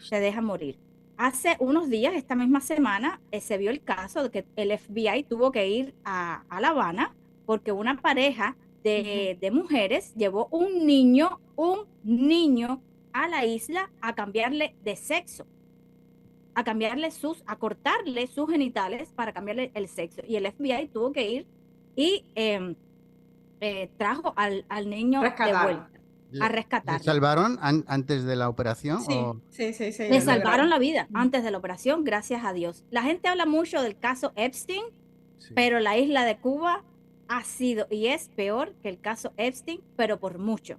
Te dejan morir. Hace unos días, esta misma semana, se vio el caso de que el FBI tuvo que ir a La Habana porque una pareja de mujeres llevó un niño a la isla a cambiarle de sexo, a cortarle sus genitales para cambiarle el sexo. Y el FBI tuvo que ir y trajo al niño de vuelta, a ¿Le rescatarlo. salvaron antes de la operación? Sí, ¿O? sí, Le lo salvaron lograron. la vida antes de la operación, gracias a Dios. La gente habla mucho del caso Epstein, Sí. pero la isla de Cuba ha sido y es peor que el caso Epstein, pero por mucho.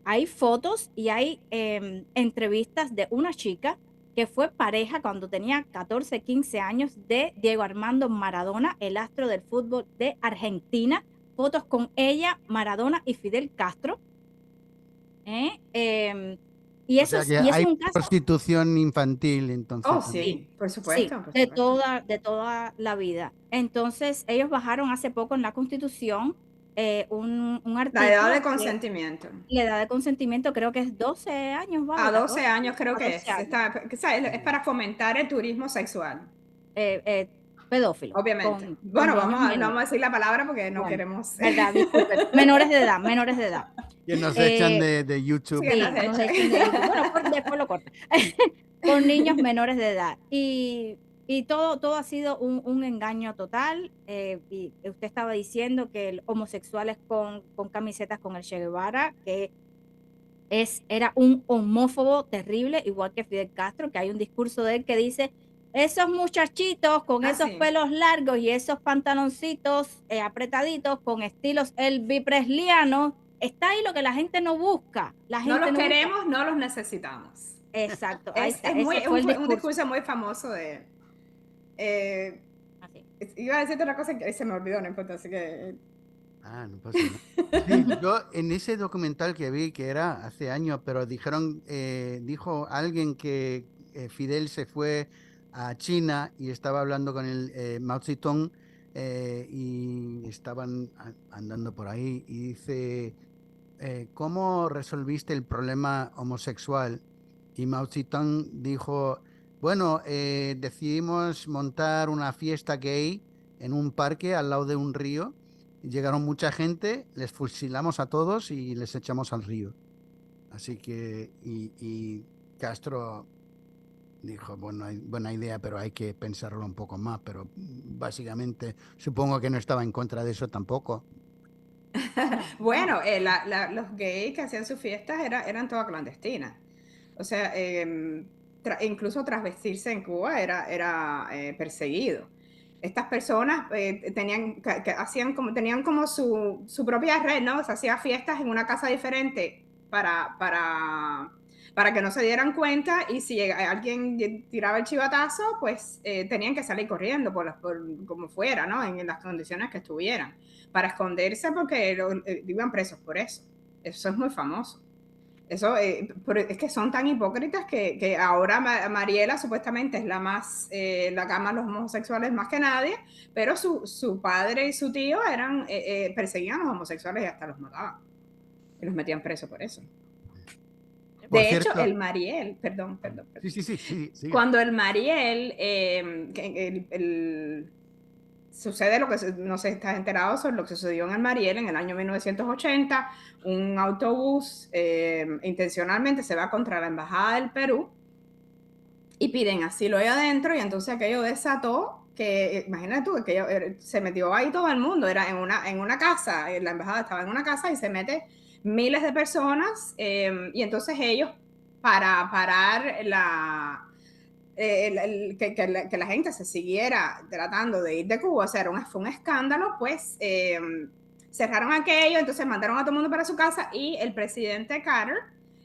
Hay fotos y hay entrevistas de una chica que fue pareja cuando tenía 14, 15 años de Diego Armando Maradona, el astro del fútbol de Argentina. Fotos con ella, Maradona y Fidel Castro. Y O eso sea es, que y eso hay es un caso. prostitución infantil, entonces. Oh, También. sí, por Sí, supuesto, por de supuesto. toda la vida. Entonces, ellos bajaron hace poco en la Constitución un La edad artículo de que consentimiento. la edad de consentimiento creo que es 12 años, A Babi, 12 14, años creo que 14 es. años, Es para fomentar el turismo sexual, eh, eh, pedófilo, obviamente. con Bueno, niños no vamos a menores. decir la palabra porque no Bueno, queremos verdad, disculpe, menores de edad, menores de edad. Que nos echan Eh, de YouTube. que nos Sí, nos echa. echan de YouTube. Bueno, después lo corta. Con niños menores de edad. Y todo ha sido un engaño total. Y usted estaba diciendo que el homosexuales con camisetas con el Che Guevara, que era un homófobo terrible, igual que Fidel Castro, que hay un discurso de él que dice, esos muchachitos con Ah, esos sí. pelos largos y esos pantaloncitos apretaditos con estilos Elvis Preslianos, está ahí lo que la gente no busca. La No gente los no busca. queremos, no los necesitamos. Exacto, ahí está. Es muy, Ese fue el un discurso. discurso muy famoso de... eh, Así. iba a decirte otra cosa que se me olvidó, no importa, así que... Ah, no pasa nada. Sí, yo en ese documental que vi, que era hace años, pero dijo alguien que Fidel se fue a China y estaba hablando con el Mao Zedong y estaban andando por ahí y dice, ¿cómo resolviste el problema homosexual? Y Mao Zedong dijo, bueno, decidimos montar una fiesta gay en un parque al lado de un río. Llegaron mucha gente, les fusilamos a todos y les echamos al río. Así que, y Castro dijo, bueno, buena idea, pero hay que pensarlo un poco más. Pero básicamente supongo que no estaba en contra de eso tampoco. No, no. Bueno, los gays que hacían sus fiestas eran todas clandestinas. O sea, incluso tras vestirse en Cuba era perseguido. Estas personas tenían como su propia red, ¿no? Se hacía fiestas en una casa diferente para que no se dieran cuenta y si alguien tiraba el chivatazo, pues tenían que salir corriendo por como fuera, ¿no? En las condiciones que estuvieran, para esconderse porque iban presos por eso. Eso es muy famoso. Eso, es que son tan hipócritas que ahora Mariela supuestamente es la que ama a los homosexuales más que nadie, pero su padre y su tío perseguían a los homosexuales y hasta los mataban. Y los metían presos por eso. Por De hecho, cierto, el Mariel, perdón. sí, sigue. Cuando el Mariel, sucede lo que, no sé si estás enterado sobre lo que sucedió en el Mariel en el año 1980, un autobús intencionalmente se va contra la Embajada del Perú y piden asilo ahí adentro, y entonces aquello desató que, imagínate tú, que se metió ahí todo el mundo, era en una casa, la embajada estaba en una casa y se mete miles de personas, y entonces ellos, para parar que la gente se siguiera tratando de ir de Cuba, o sea, fue un escándalo, pues cerraron aquello, entonces mandaron a todo el mundo para su casa y el presidente Carter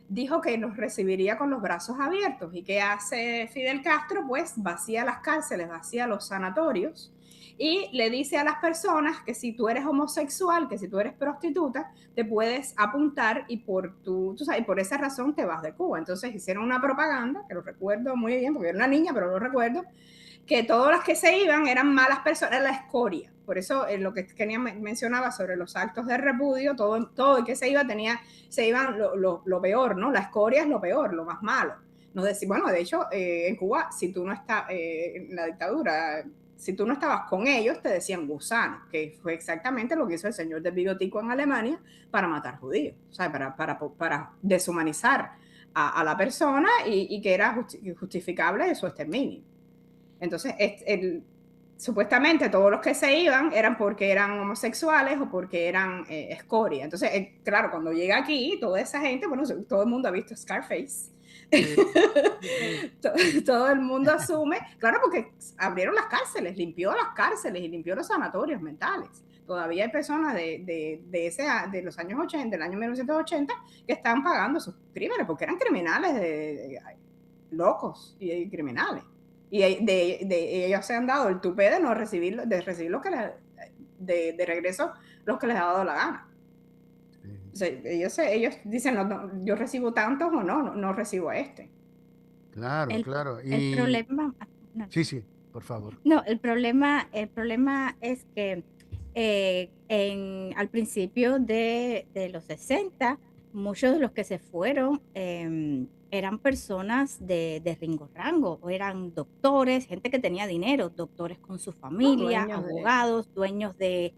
dijo que los recibiría con los brazos abiertos. ¿Y qué hace Fidel Castro? Pues vacía las cárceles, vacía los sanatorios y le dice a las personas que si tú eres homosexual, que si tú eres prostituta, te puedes apuntar y tú sabes, por esa razón te vas de Cuba. Entonces hicieron una propaganda, que lo recuerdo muy bien porque era una niña, pero lo recuerdo, que todas las que se iban eran malas personas, la escoria. Por eso lo que Kenia mencionaba sobre los actos de repudio, todo el que se iba se iban lo peor, ¿no? La escoria es lo peor, lo más malo. Bueno, de hecho, en Cuba, si tú no estás en la dictadura, si tú no estabas con ellos, te decían gusano, que fue exactamente lo que hizo el señor del bigotico en Alemania para matar judíos, o sea, para deshumanizar a la persona y que era justificable su exterminio. Entonces, supuestamente todos los que se iban eran porque eran homosexuales o porque eran escoria. Entonces, claro, cuando llega aquí, toda esa gente, bueno, todo el mundo ha visto Scarface. Sí, sí. Todo el mundo asume, claro, porque abrieron las cárceles, limpió las cárceles y limpió los sanatorios mentales. Todavía hay personas de los años 80, del año 1980, que están pagando sus crímenes porque eran criminales locos y criminales. Y ellos se han dado el tupé de no recibir lo que de regreso los que les ha dado la gana. Sí. O sea, ellos dicen, no, yo recibo tantos o no recibo a este. Claro, claro. El problema, no, Sí, por favor. no, el problema es que al principio de los 60, muchos de los que se fueron eran personas de ringo rango, o eran doctores, gente que tenía dinero, doctores con su familia, abogados, dueños de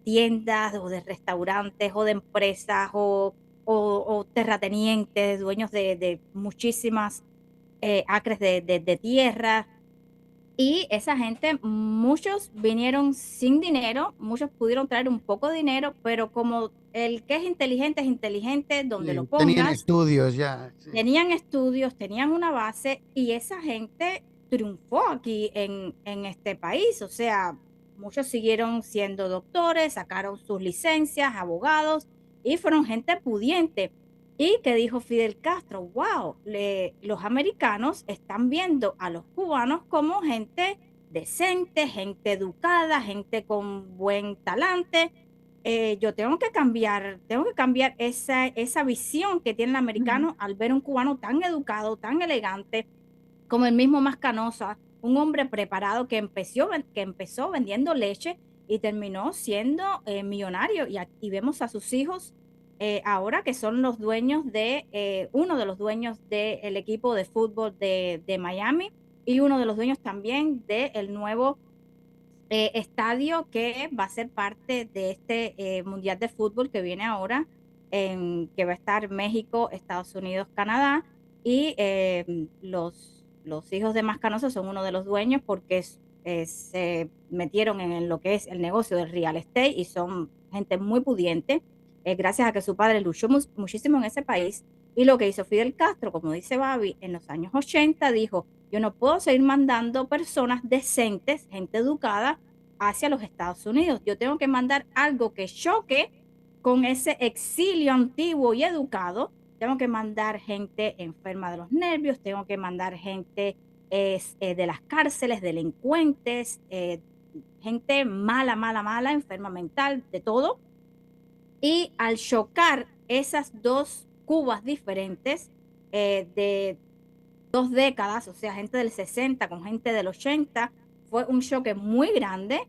tiendas o de restaurantes o de empresas o terratenientes, dueños de muchísimas acres de tierra. Y esa gente, muchos vinieron sin dinero, muchos pudieron traer un poco de dinero, pero como el que es inteligente, donde lo Sí, tenían pongas, estudios ya. Sí. tenían estudios, tenían una base y esa gente triunfó aquí en este país. O sea, muchos siguieron siendo doctores, sacaron sus licencias, abogados y fueron gente pudiente. Y que dijo Fidel Castro, wow, los americanos están viendo a los cubanos como gente decente, gente educada, gente con buen talante. Yo tengo que cambiar esa visión que tiene el americano al ver un cubano tan educado, tan elegante, como el mismo Mascanosa, un hombre preparado que empezó vendiendo leche y terminó siendo millonario. Y vemos a sus hijos ahora que son los dueños uno de los dueños del equipo de fútbol de Miami y uno de los dueños también del nuevo estadio que va a ser parte de este Mundial de Fútbol que viene ahora, que va a estar México, Estados Unidos, Canadá, y los hijos de Mascanosa son uno de los dueños porque se metieron en lo que es el negocio del real estate y son gente muy pudiente, gracias a que su padre luchó muchísimo en ese país. Y lo que hizo Fidel Castro, como dice Babi, en los años 80 dijo, yo no puedo seguir mandando personas decentes, gente educada, hacia los Estados Unidos. Yo tengo que mandar algo que choque con ese exilio antiguo y educado. Tengo que mandar gente enferma de los nervios, tengo que mandar gente de las cárceles, delincuentes, gente mala, enferma mental, de todo. Y al chocar esas dos Cubas diferentes de 2 décadas, o sea, gente del 60 con gente del 80, fue un choque muy grande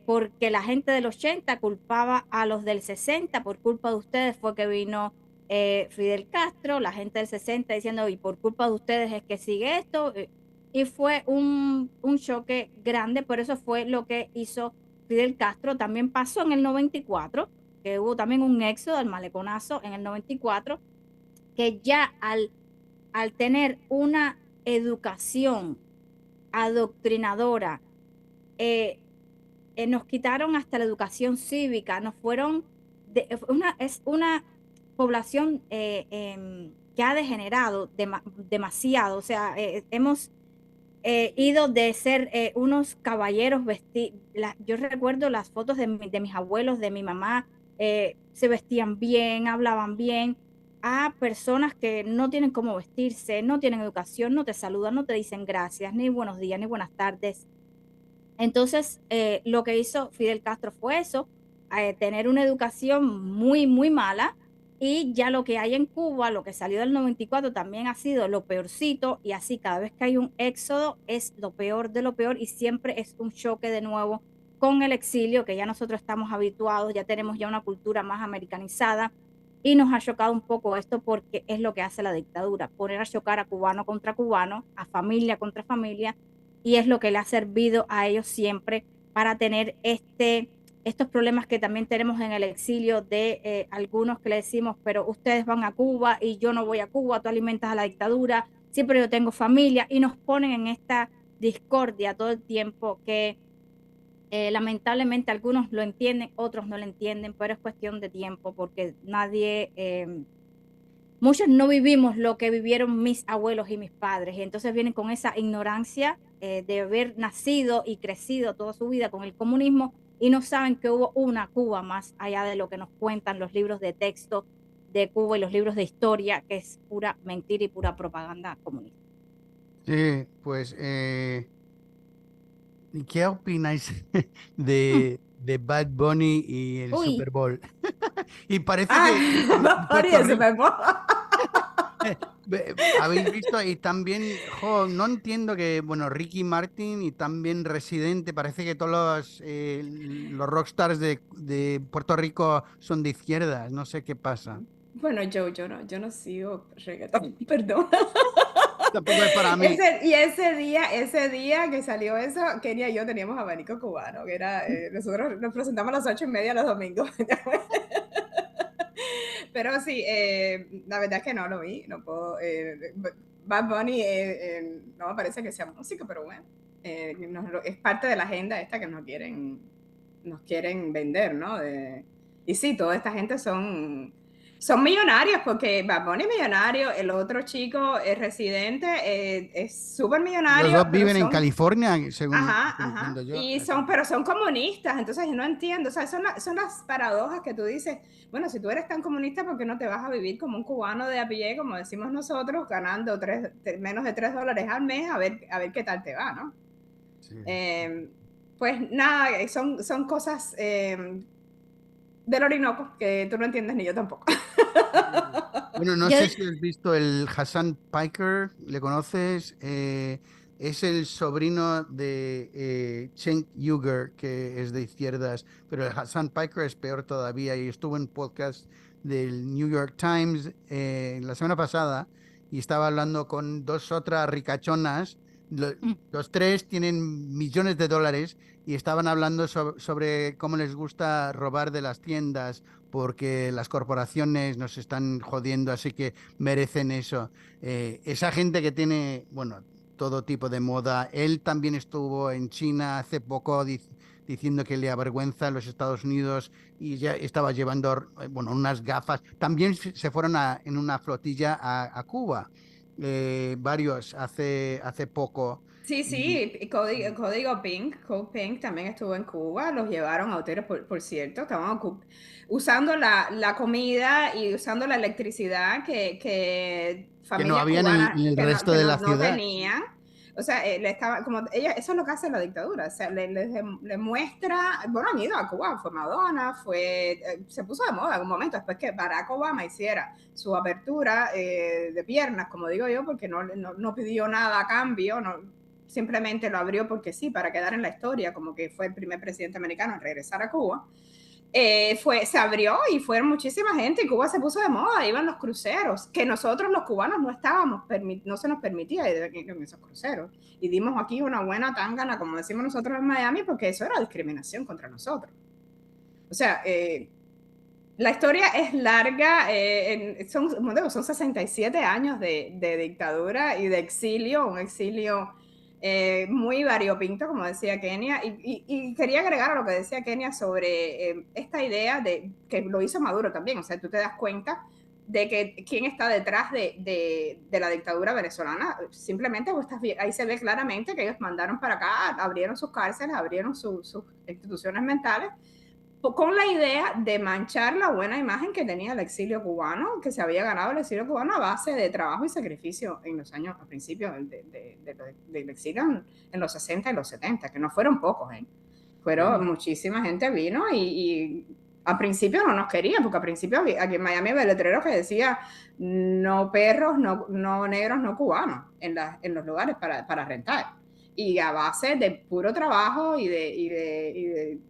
porque la gente del 80 culpaba a los del 60, por culpa de ustedes fue que vino Fidel Castro, la gente del 60 diciendo, y por culpa de ustedes es que sigue esto, y fue un choque grande, por eso fue lo que hizo Fidel Castro. También pasó en el 94, que hubo también un éxodo al maleconazo en el 94, que ya al tener una educación adoctrinadora, nos quitaron hasta la educación cívica, nos fueron, es una población que ha degenerado demasiado, o sea, hemos ido de ser unos caballeros vestidos, yo recuerdo las fotos de mis abuelos, de mi mamá, se vestían bien, hablaban bien, a personas que no tienen cómo vestirse, no tienen educación, no te saludan, no te dicen gracias, ni buenos días, ni buenas tardes. Entonces, lo que hizo Fidel Castro fue eso, tener una educación muy, muy mala, y ya lo que hay en Cuba, lo que salió del 94 también ha sido lo peorcito, y así cada vez que hay un éxodo es lo peor de lo peor, y siempre es un choque de nuevo con el exilio, que ya nosotros estamos habituados, ya tenemos ya una cultura más americanizada, y nos ha chocado un poco esto porque es lo que hace la dictadura, poner a chocar a cubano contra cubano, a familia contra familia, y es lo que le ha servido a ellos siempre para tener estos problemas que también tenemos en el exilio de algunos que le decimos, pero ustedes van a Cuba y yo no voy a Cuba, tú alimentas a la dictadura, siempre yo tengo familia, y nos ponen en esta discordia todo el tiempo que lamentablemente algunos lo entienden, otros no lo entienden, pero es cuestión de tiempo porque muchos no vivimos lo que vivieron mis abuelos y mis padres, y entonces vienen con esa ignorancia de haber nacido y crecido toda su vida con el comunismo, y no saben que hubo una Cuba más allá de lo que nos cuentan los libros de texto de Cuba y los libros de historia, que es pura mentira y pura propaganda comunista. Sí, pues, ¿y qué opináis Mm. de Bad Bunny y el Uy, Super Bowl? Y parece Ah, que en Bad Puerto Bunny, Rico, Super Bowl. habéis visto, y también, jo, no entiendo que, bueno, Ricky Martin y también Residente, parece que todos los rockstars de Puerto Rico son de izquierdas, no sé qué pasa. Bueno, yo no sigo reggaetón, perdón. Tampoco es para mí. Ese día que salió eso, Kenia y yo teníamos abanico cubano, que era, nosotros nos presentamos a las 8:30 los domingos. Pero sí, la verdad es que no lo vi, no puedo. Bad Bunny no me parece que sea músico, pero bueno, es parte de la agenda esta que nos quieren vender, ¿no? Y sí, toda esta gente son millonarios, porque Bad Bunny es millonario, el otro chico es residente, es súper Los millonario, dos pero viven en son. California, según Ajá, estoy ajá. diciendo yo. Pero son comunistas, entonces yo no entiendo. O sea, son las paradojas que tú dices, bueno, si tú eres tan comunista, ¿por qué no te vas a vivir como un cubano de a pie, como decimos nosotros, ganando menos de $3 al mes, a ver qué tal te va, ¿no? Sí. Eh, pues nada, son cosas del Orinoco que tú no entiendes ni yo tampoco. Bueno, no yo, sé si has visto el Hassan Piker, ¿le conoces? Es el sobrino de Cenk Uygur, que es de izquierdas, pero el Hassan Piker es peor todavía y estuvo en podcast del New York Times la semana pasada y estaba hablando con dos otras ricachonas. Lo- mm, Los tres tienen millones de dólares y estaban hablando sobre cómo les gusta robar de las tiendas porque las corporaciones nos están jodiendo, así que merecen eso. Esa gente que tiene, bueno, todo tipo de moda, él también estuvo en China hace poco diciendo que le avergüenza a los Estados Unidos y ya estaba llevando, bueno, unas gafas. También se fueron en una flotilla a Cuba, varios hace poco. Sí, Y, sí, y Código Pink, Code Pink también estuvo en Cuba, los llevaron a hoteles, por cierto, estaban usando la comida y usando la electricidad que que no familias habían cubanas en el que resto que de no, la no ciudad. tenían. O sea, como ella, eso es lo que hace la dictadura, o sea, le muestra, bueno, han ido a Cuba, fue Madonna, se puso de moda en un momento, después que Barack Obama hiciera su apertura de piernas, como digo yo, porque no pidió nada a cambio, simplemente lo abrió porque sí, para quedar en la historia, como que fue el primer presidente americano en regresar a Cuba. se abrió y fueron muchísima gente, y Cuba se puso de moda, iban los cruceros, que nosotros los cubanos no se nos permitía ir en esos cruceros. Y dimos aquí una buena tangana, como decimos nosotros en Miami, porque eso era discriminación contra nosotros. O sea, la historia es larga, son 67 años de dictadura y de exilio, un exilio muy variopinto, como decía Kenia, y quería agregar a lo que decía Kenia sobre esta idea de que lo hizo Maduro también. O sea, tú te das cuenta de que quién está detrás de la dictadura venezolana. Simplemente ahí se ve claramente que ellos mandaron para acá, abrieron sus cárceles, abrieron sus instituciones mentales, con la idea de manchar la buena imagen que tenía el exilio cubano, que se había ganado el exilio cubano a base de trabajo y sacrificio en los años, a principios del exilio, en los 60 y los 70, que no fueron pocos, fueron muchísima gente vino y al principio no nos querían, porque al principio aquí en Miami había letreros que decía no perros, no negros, no cubanos en los lugares para rentar. Y a base de puro trabajo y de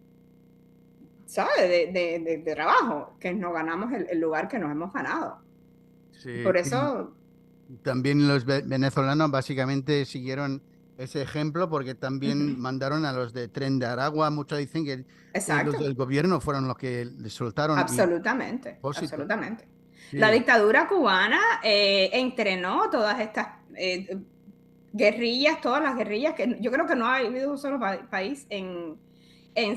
¿sabes? De trabajo, que nos ganamos el lugar que nos hemos ganado. Sí, Por eso... también los venezolanos básicamente siguieron ese ejemplo porque también mandaron a los de Tren de Aragua. Muchos dicen que los Exacto. del gobierno fueron los que les soltaron. Absolutamente, Propósito. absolutamente. Sí. La dictadura cubana entrenó todas estas guerrillas, todas las guerrillas, que yo creo que no ha habido un solo país en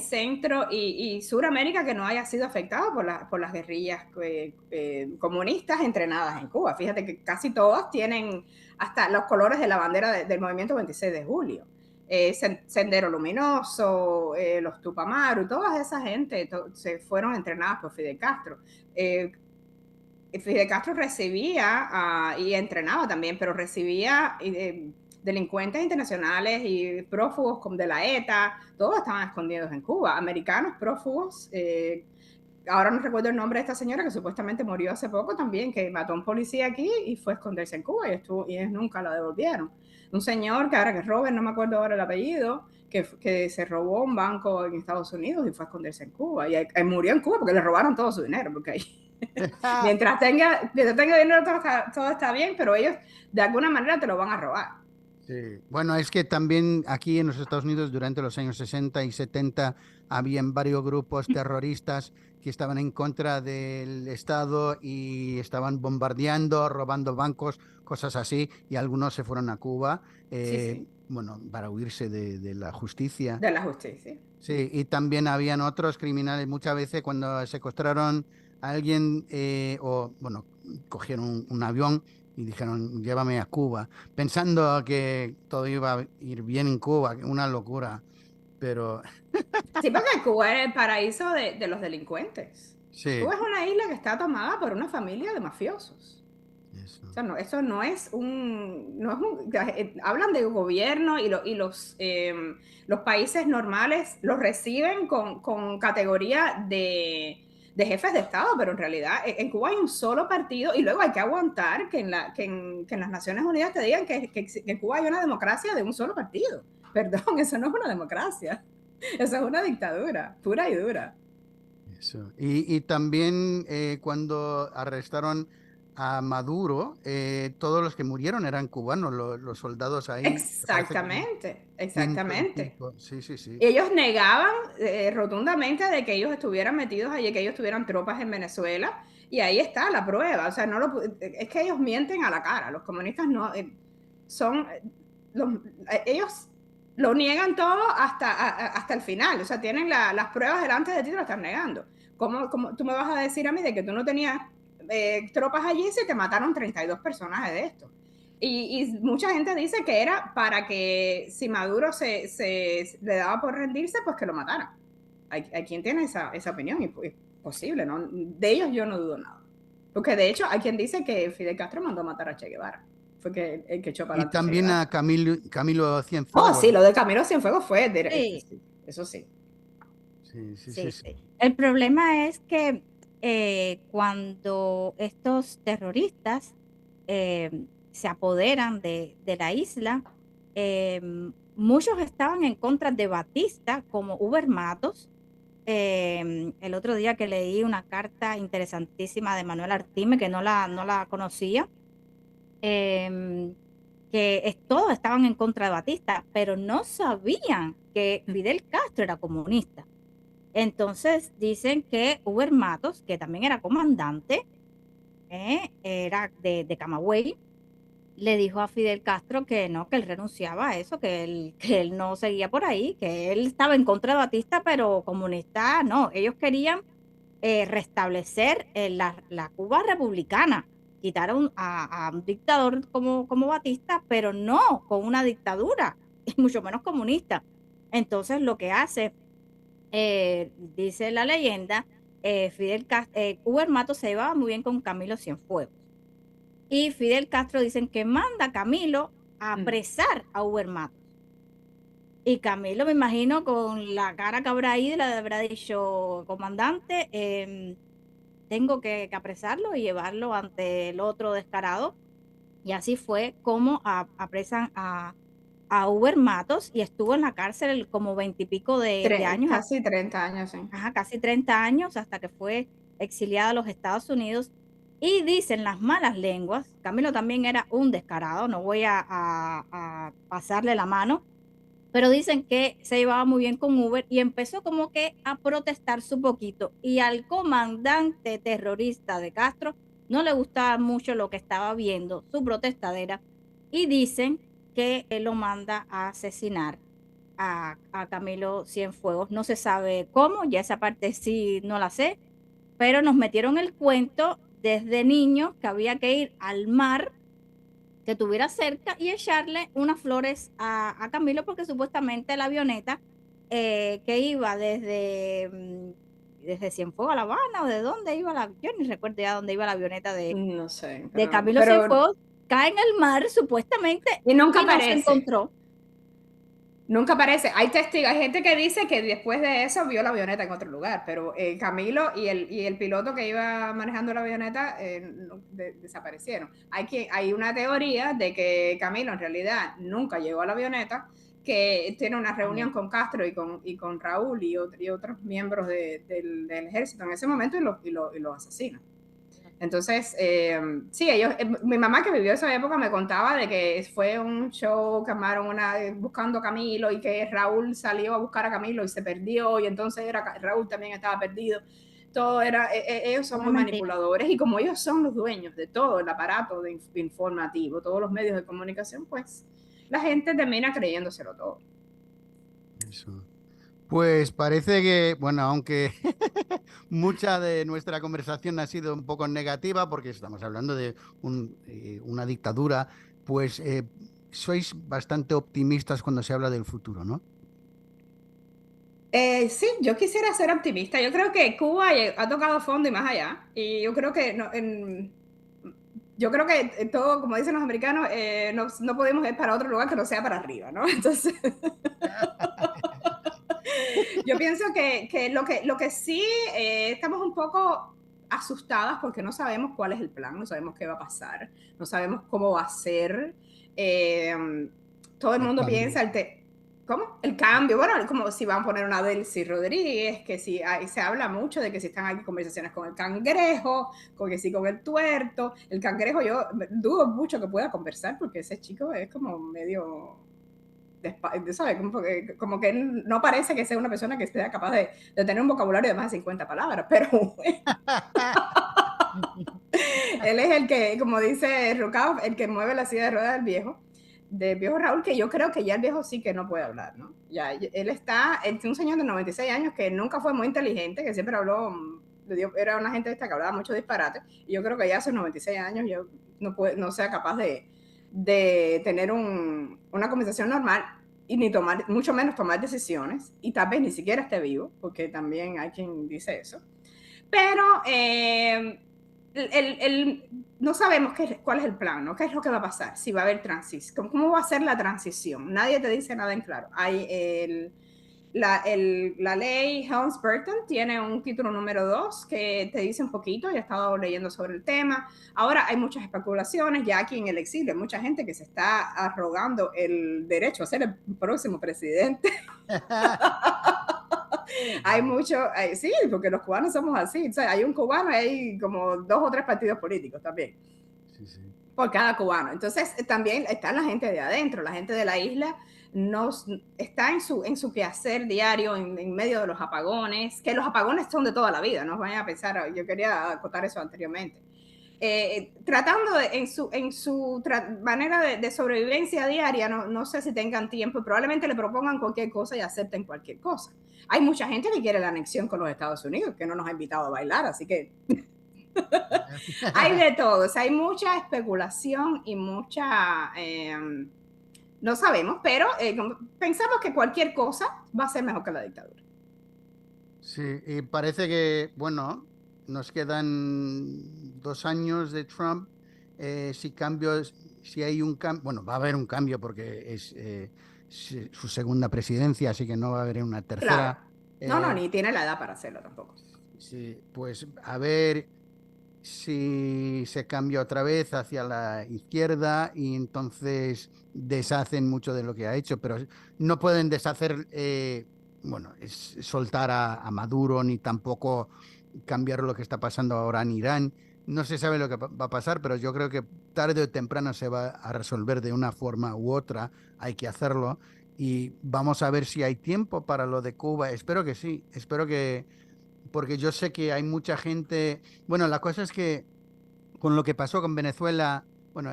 Centro y Suramérica que no haya sido afectado por las guerrillas comunistas entrenadas en Cuba. Fíjate que casi todas tienen hasta los colores de la bandera del movimiento 26 de julio. Sendero Luminoso, los Tupamaru, toda esa gente se fueron entrenadas por Fidel Castro. Fidel Castro recibía y entrenaba también, pero recibía delincuentes internacionales y prófugos como de la ETA, todos estaban escondidos en Cuba, americanos prófugos. Ahora no recuerdo el nombre de esta señora que supuestamente murió hace poco también, que mató a un policía aquí y fue a esconderse en Cuba y ellos nunca la devolvieron. Un señor que ahora que es Robert, no me acuerdo ahora el apellido, que se robó un banco en Estados Unidos y fue a esconderse en Cuba y murió en Cuba porque le robaron todo su dinero, porque ahí mientras tenga dinero todo está bien, pero ellos de alguna manera te lo van a robar. Sí. Bueno, es que también aquí en los Estados Unidos durante los años 60 y 70 habían varios grupos terroristas que estaban en contra del Estado y estaban bombardeando, robando bancos, cosas así, y algunos se fueron a Cuba, Sí. bueno, para huirse de la justicia. De la justicia. Sí, y también habían otros criminales muchas veces cuando secuestraron a alguien o, bueno, cogieron un avión y dijeron, llévame a Cuba, pensando que todo iba a ir bien en Cuba, una locura, pero Sí, porque Cuba es el paraíso de los delincuentes. sí, Cuba es una isla que está tomada por una familia de mafiosos. eso. O sea, no, eso no es hablan de gobierno y los países normales los reciben con categoría de jefes de Estado, pero en realidad en Cuba hay un solo partido y luego hay que aguantar que en las Naciones Unidas te digan que en Cuba hay una democracia de un solo partido. Perdón, eso no es una democracia, eso es una dictadura, pura y dura. Eso. Y también cuando arrestaron a Maduro, todos los que murieron eran cubanos, los soldados ahí, me parece que eran Exactamente, ciento y exactamente. pico. Sí, sí, sí. Ellos negaban rotundamente de que ellos estuvieran metidos allí, que ellos tuvieran tropas en Venezuela, y ahí está la prueba. O sea, es que ellos mienten a la cara. Los comunistas no son, ellos lo niegan todo hasta el final. O sea, tienen las pruebas delante de ti y lo están negando. ¿Cómo tú me vas a decir a mí de que tú no tenías tropas allí si te mataron 32 personajes de esto? Y mucha gente dice que era para que si Maduro le daba por rendirse, pues que lo mataran. Hay quien tiene esa opinión y es posible, ¿no? De ellos yo no dudo nada. Porque de hecho hay quien dice que Fidel Castro mandó a matar a Che Guevara. Fue que el que echó para Y adelante a Che también Guevara. a Camilo Oh, Cienfuegos. sí, lo de Camilo Cienfuegos fue Sí, sí, eso sí. Sí, sí, sí, sí, sí. sí. El problema es que cuando estos terroristas se apoderan de la isla, muchos estaban en contra de Batista, como Uber Matos, el otro día que leí una carta interesantísima de Manuel Artime, que no la conocía, em, todos estaban en contra de Batista, pero no sabían que Fidel Castro era comunista. Entonces dicen que Huber Matos, que también era comandante, era de Camagüey, le dijo a Fidel Castro que no, que él renunciaba a eso, que él no seguía por ahí, que él estaba en contra de Batista, pero comunista no. Ellos querían restablecer la Cuba republicana, quitar a un dictador como Batista, pero no con una dictadura, y mucho menos comunista. Entonces lo que hace, dice la leyenda, Huber Matos se llevaba muy bien con Camilo Cienfuegos. Y Fidel Castro dicen que manda a Camilo a apresar a Huber Matos. Y Camilo, me imagino, con la cara que habrá ido, le habrá dicho, comandante, tengo que apresarlo y llevarlo ante el otro descarado. Y así fue como apresan a Huber Matos y estuvo en la cárcel como 20 y pico de años. Casi 30 años, sí. Ajá, casi 30 años hasta que fue exiliado a los Estados Unidos. Y dicen las malas lenguas, Camilo también era un descarado, no voy a pasarle la mano, pero dicen que se llevaba muy bien con Huber y empezó como que a protestarse un poquito. Y al comandante terrorista de Castro no le gustaba mucho lo que estaba viendo, su protestadera, y dicen que él lo manda a asesinar a Camilo Cienfuegos. No se sabe cómo, ya esa parte sí no la sé, pero nos metieron el cuento desde niños que había que ir al mar que tuviera cerca y echarle unas flores a Camilo porque supuestamente la avioneta que iba desde Cienfuegos a La Habana o de dónde iba yo ni recuerdo ya dónde iba la avioneta No sé, de Camilo Cienfuegos, cae en el mar supuestamente y nunca no se encontró. Nunca aparece. Hay testigos, hay gente que dice que después de eso vio la avioneta en otro lugar, pero Camilo y el piloto que iba manejando la avioneta desaparecieron. Hay una teoría de que Camilo en realidad nunca llegó a la avioneta, que tiene una reunión con Castro y con Raúl y otros miembros del ejército en ese momento y lo asesinan. Entonces, sí, mi mamá que vivió esa época me contaba de que fue un show que armaron buscando a Camilo y que Raúl salió a buscar a Camilo y se perdió y entonces Raúl también estaba perdido. Todo era, ellos son muy manipuladores y como ellos son los dueños de todo el aparato informativo, todos los medios de comunicación, pues la gente termina creyéndoselo todo. Eso. Pues parece que, bueno, aunque mucha de nuestra conversación ha sido un poco negativa, porque estamos hablando de una dictadura, pues sois bastante optimistas cuando se habla del futuro, ¿no? Sí, yo quisiera ser optimista. Yo creo que Cuba ha tocado fondo y más allá. Y yo creo que yo creo que todo, como dicen los americanos, no podemos ir para otro lugar que no sea para arriba, ¿no? Entonces, yo pienso que lo que sí estamos un poco asustadas porque no sabemos cuál es el plan, no sabemos qué va a pasar, no sabemos cómo va a ser. Todo el mundo piensa ¿cómo? El cambio, bueno, como si van a poner una Delcy Rodríguez, que si se habla mucho de que si están aquí conversaciones con el cangrejo, con que sí con el tuerto. El cangrejo yo dudo mucho que pueda conversar porque ese chico es como medio, ¿sabes? Como que él no parece que sea una persona que esté capaz de tener un vocabulario de más de 50 palabras, pero él es el que, como dice Rucao, el que mueve la silla de ruedas del viejo Raúl, que yo creo que ya el viejo sí que no puede hablar, ¿no? Ya, él es un señor de 96 años que nunca fue muy inteligente, que siempre habló, era una gente esta que hablaba mucho disparate, y yo creo que ya a sus 96 años yo no sea capaz de tener una conversación normal y ni tomar, mucho menos tomar decisiones, y tal vez ni siquiera esté vivo, porque también hay quien dice eso. Pero no sabemos cuál es el plan, ¿no? ¿Qué es lo que va a pasar? Si va a haber transición, ¿cómo va a ser la transición? Nadie te dice nada en claro. Hay la ley Helms-Burton tiene un título número 2 que te dice un poquito, ya he estado leyendo sobre el tema. Ahora hay muchas especulaciones, ya aquí en el exilio hay mucha gente que se está arrogando el derecho a ser el próximo presidente. Hay mucho, sí, porque los cubanos somos así. O sea, hay un cubano y hay como 2 o 3 partidos políticos también. Sí, sí. Por cada cubano. Entonces, también está la gente de adentro, la gente de la isla está en su quehacer diario, en medio de los apagones, que los apagones son de toda la vida, no vayan a pensar, yo quería acotar eso anteriormente. Tratando en su manera de sobrevivencia diaria, no sé si tengan tiempo y probablemente le propongan cualquier cosa y acepten cualquier cosa. Hay mucha gente que quiere la anexión con los Estados Unidos, que no nos ha invitado a bailar, así que hay de todo, o sea, hay mucha especulación y mucha, no sabemos, pero pensamos que cualquier cosa va a ser mejor que la dictadura. Sí, y parece que, bueno, nos quedan 2 años de Trump. Si hay un cambio, bueno, va a haber un cambio porque es su segunda presidencia, así que no va a haber una Claro, tercera. no, Eh, ni tiene la edad para hacerlo tampoco. sí, pues a ver si se cambia otra vez hacia la izquierda y entonces deshacen mucho de lo que ha hecho, pero no pueden deshacer, bueno, soltar a Maduro ni tampoco cambiar lo que está pasando ahora en Irán. No se sabe lo que va a pasar, pero yo creo que tarde o temprano se va a resolver de una forma u otra. Hay que hacerlo y vamos a ver si hay tiempo para lo de Cuba. Espero que sí, espero que porque yo sé que hay mucha gente. Bueno, la cosa es que con lo que pasó con Venezuela, bueno,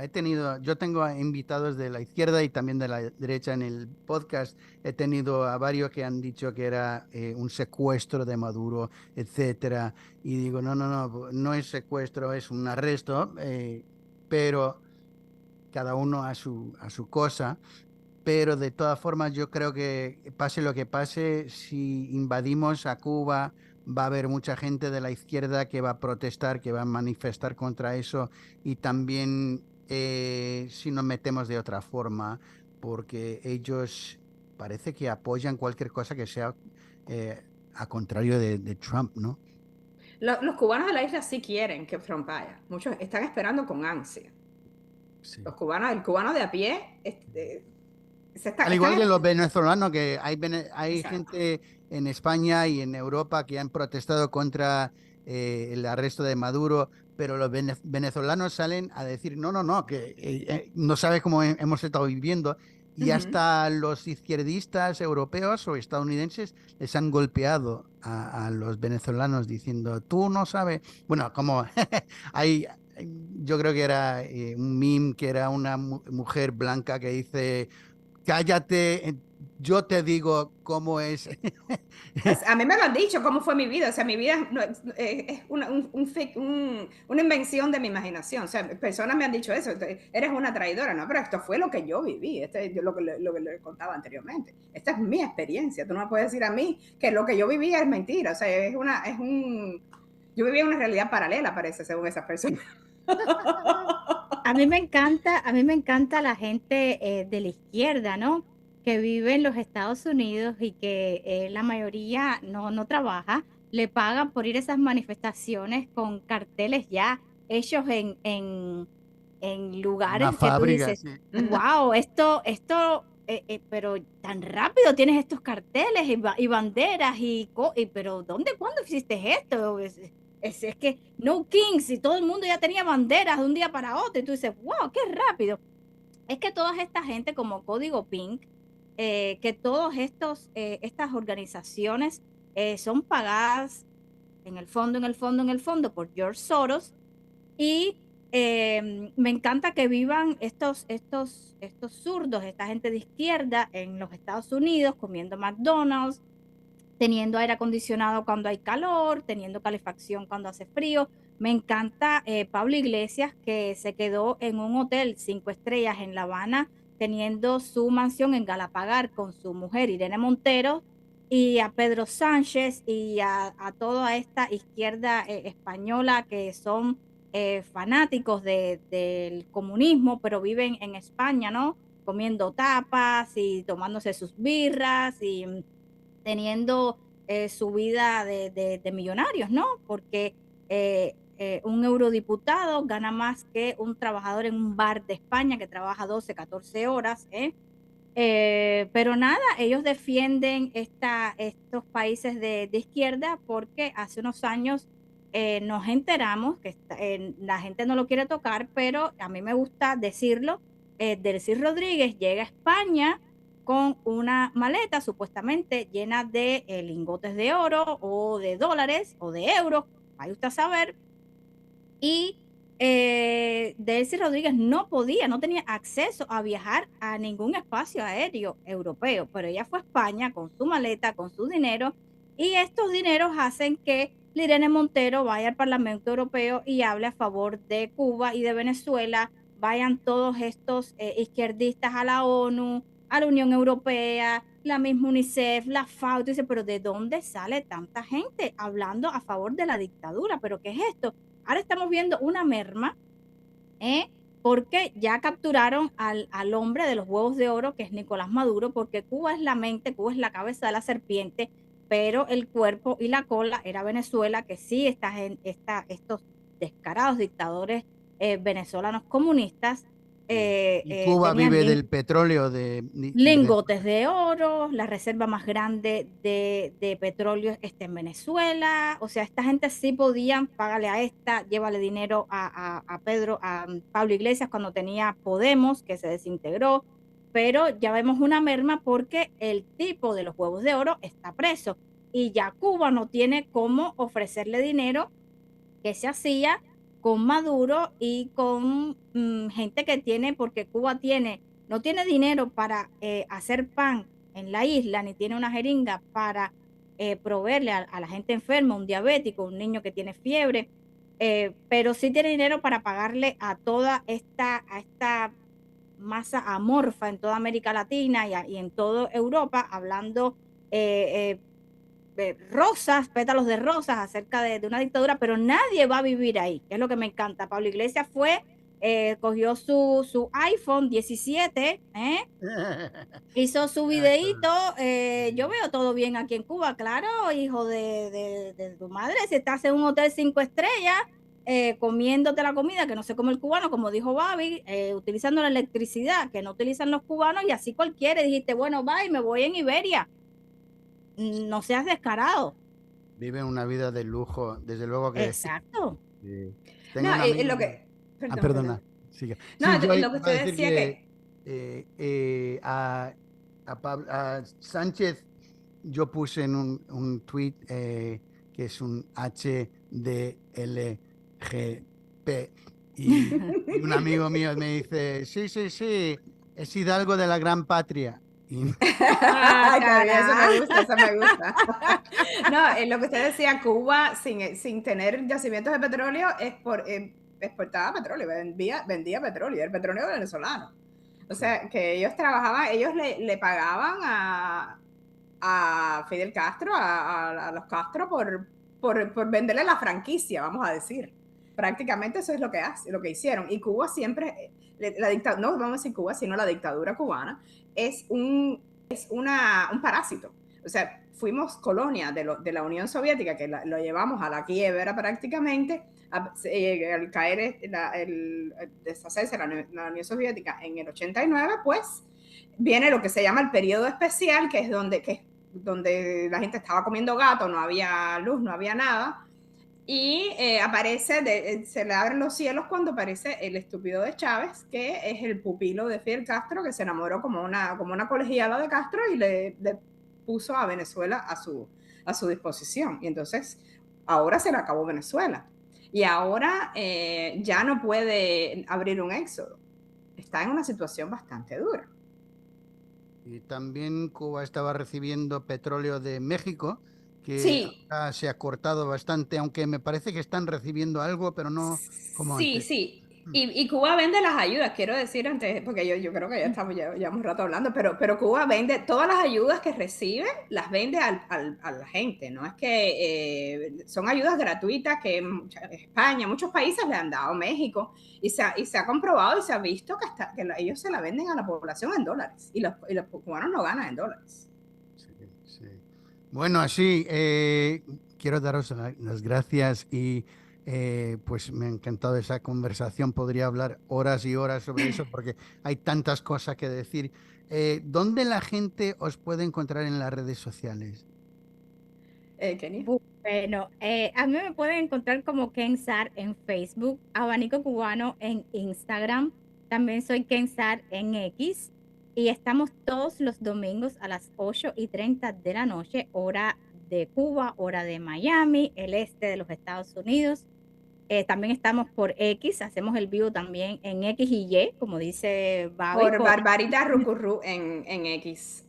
yo tengo a invitados de la izquierda y también de la derecha en el podcast. He tenido a varios que han dicho que era un secuestro de Maduro, etcétera. Y digo, no, no, no, no es secuestro, es un arresto, pero cada uno a su cosa. Pero de todas formas, yo creo que pase lo que pase, si invadimos a Cuba, va a haber mucha gente de la izquierda que va a protestar, que va a manifestar contra eso, y también si nos metemos de otra forma, porque ellos parece que apoyan cualquier cosa que sea a contrario de Trump, ¿no? Los cubanos de la isla sí quieren que Trump vaya. Muchos están esperando con ansia. Sí. Los cubanos, el cubano de a pie, Al igual que los venezolanos, que hay exacto. gente en España y en Europa que han protestado contra el arresto de Maduro, pero los venezolanos salen a decir, no, no, no, que no sabes cómo hemos estado viviendo. Y Ujú. hasta los izquierdistas europeos o estadounidenses les han golpeado a los venezolanos diciendo, tú no sabes, bueno, como hay, yo creo que era un meme que era una mujer blanca que dice cállate, yo te digo cómo es. A mí me lo han dicho, cómo fue mi vida. O sea, mi vida es una invención de mi imaginación. O sea, personas me han dicho eso, eres una traidora. No, pero esto fue lo que yo viví, lo que le contaba anteriormente. Esta es mi experiencia. Tú no me puedes decir a mí que lo que yo viví es mentira. O sea, yo vivía una realidad paralela, parece, según esas personas. A mí me encanta la gente de la izquierda, ¿no? Que vive en los Estados Unidos y que la mayoría no trabaja, le pagan por ir a esas manifestaciones con carteles ya hechos en Una lugares que tú fábrica, dices, sí. wow, pero tan rápido tienes estos carteles y banderas pero ¿dónde, cuándo hiciste esto? Es que no Kings y todo el mundo ya tenía banderas de un día para otro y tú dices, wow, qué rápido. Es que toda esta gente como Código Pink, que estas organizaciones son pagadas en el fondo por George Soros y me encanta que vivan estos zurdos, esta gente de izquierda en los Estados Unidos comiendo McDonald's, teniendo aire acondicionado cuando hay calor, teniendo calefacción cuando hace frío. Me encanta Pablo Iglesias, que se quedó en un hotel 5 estrellas en La Habana, teniendo su mansión en Galapagar con su mujer Irene Montero, y a Pedro Sánchez y a toda esta izquierda española que son fanáticos del comunismo, pero viven en España, ¿no? Comiendo tapas y tomándose sus birras y teniendo su vida de millonarios, ¿no? Porque un eurodiputado gana más que un trabajador en un bar de España que trabaja 12, 14 horas, ¿eh? Pero nada, ellos defienden estos países de izquierda porque hace unos años nos enteramos que la gente no lo quiere tocar, pero a mí me gusta decirlo. Delcy Rodríguez llega a España con una maleta supuestamente llena de lingotes de oro o de dólares o de euros, vaya usted a saber, y Delcy Rodríguez no tenía acceso a viajar a ningún espacio aéreo europeo, pero ella fue a España con su maleta, con su dinero, y estos dineros hacen que Irene Montero vaya al Parlamento Europeo y hable a favor de Cuba y de Venezuela, vayan todos estos izquierdistas a la ONU, a la Unión Europea, la misma UNICEF, la FAO, dice, pero ¿de dónde sale tanta gente hablando a favor de la dictadura? ¿Pero qué es esto? Ahora estamos viendo una merma, porque ya capturaron al hombre de los huevos de oro, que es Nicolás Maduro, porque Cuba es la mente, Cuba es la cabeza de la serpiente, pero el cuerpo y la cola era Venezuela, que sí, estos descarados dictadores venezolanos comunistas Y Cuba tenían vive del petróleo de lingotes Venezuela. de oro, la reserva más grande de petróleo está en Venezuela. O sea, esta gente sí podían pagarle a esta, llévale dinero a Pedro, a Pablo Iglesias cuando tenía Podemos, que se desintegró, pero ya vemos una merma porque el tipo de los huevos de oro está preso y ya Cuba no tiene cómo ofrecerle dinero que se hacía con Maduro y con gente que tiene, porque Cuba no tiene dinero para hacer pan en la isla, ni tiene una jeringa para proveerle a la gente enferma, un diabético, un niño que tiene fiebre, pero sí tiene dinero para pagarle a esta masa amorfa en toda América Latina y en toda Europa, hablando rosas, pétalos de rosas acerca de una dictadura, pero nadie va a vivir ahí, que es lo que me encanta. Pablo Iglesias cogió su iPhone 17, hizo su videíto, yo veo todo bien aquí en Cuba, claro, hijo de tu madre, si estás en un hotel 5 estrellas, comiéndote la comida, que no se come el cubano, como dijo Babi, utilizando la electricidad que no utilizan los cubanos, y así cualquiera, dijiste, bueno, bye, me voy en Iberia. No seas descarado. Viven una vida de lujo, desde luego que Exacto. sí. Tengo No, un amigo. lo que, perdón, Perdona. perdón. Sigue. No, Sí, yo lo que iba a usted decir decía que que, a Sánchez yo puse en un tuit que es un HDLGP y un amigo mío me dice, sí, sí, sí, es Hidalgo de la gran patria. Y Ah, Está bien, eso me cara. gusta, eso me gusta. No, lo que usted decía, Cuba sin tener yacimientos de petróleo exportaba petróleo, vendía petróleo, el petróleo venezolano. O sí, sea, que ellos trabajaban, ellos le pagaban a Fidel Castro, a los Castro por venderle la franquicia, vamos a decir. Prácticamente eso es lo que hicieron. Y Cuba siempre, no vamos a decir Cuba, sino la dictadura cubana, es un parásito. O sea, fuimos colonia de la Unión Soviética, que lo llevamos a la quiebra prácticamente, al caer, el deshacerse la Unión Soviética en el 89, pues viene lo que se llama el periodo especial, que es donde la gente estaba comiendo gato, no había luz, no había nada, y se le abren los cielos cuando aparece el estúpido de Chávez, que es el pupilo de Fidel Castro, que se enamoró como una colegiala de Castro y le puso a Venezuela a su disposición. Y entonces, ahora se le acabó Venezuela. Y ahora ya no puede abrir un éxodo. Está en una situación bastante dura. y también Cuba estaba recibiendo petróleo de México, que Sí, ahora se ha cortado bastante, aunque me parece que están recibiendo algo, pero no como sí, antes. sí. Y Cuba vende las ayudas, quiero decir antes, porque yo creo que ya estamos ya un rato hablando, pero Cuba vende todas las ayudas que recibe, las vende a la gente, ¿no? Es que son ayudas gratuitas que España, muchos países le han dado, México, y se ha comprobado y se ha visto ellos se la venden a la población en dólares, y los cubanos no ganan en dólares. Sí, sí. Bueno, así quiero daros las gracias y pues me ha encantado esa conversación. Podría hablar horas y horas sobre eso porque hay tantas cosas que decir. ¿Dónde la gente os puede encontrar en las redes sociales? Kenia. Bueno, a mí me pueden encontrar como Kensar en Facebook, Abanico Cubano en Instagram, también soy Kensar en X y estamos todos los domingos a las 8:30 de la noche, hora de Cuba, hora de Miami, el este de los Estados Unidos. También estamos por X, hacemos el vivo también en X y Y, como dice Babi, Por Barbarita Rucurru en X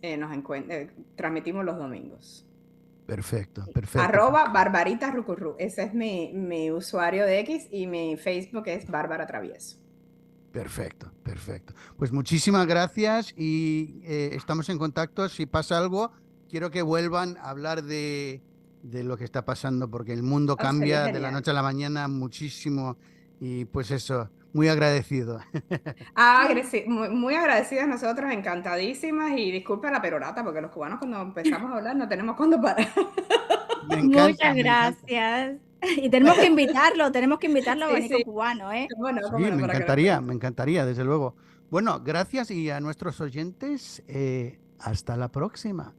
transmitimos los domingos. Perfecto, perfecto. @Barbarita Rucurru. Ese es mi usuario de X y mi Facebook es Bárbara Travieso. Perfecto, perfecto. Pues muchísimas gracias y estamos en contacto. Si pasa algo, quiero que vuelvan a hablar de lo que está pasando, porque el mundo cambia de la noche a la mañana muchísimo y pues eso, muy agradecido. Muy agradecidas nosotros, encantadísimas y disculpa la perorata, porque los cubanos cuando empezamos a hablar no tenemos cuándo parar. Me encanta, Muchas me encanta. gracias. Y tenemos que invitarlo a Sí, Abanico sí. Cubano, ¿eh? Bueno, Sí, cómo no, me para que nos encantaría, cuente. me encantaría, desde luego. Bueno, gracias y a nuestros oyentes, hasta la próxima.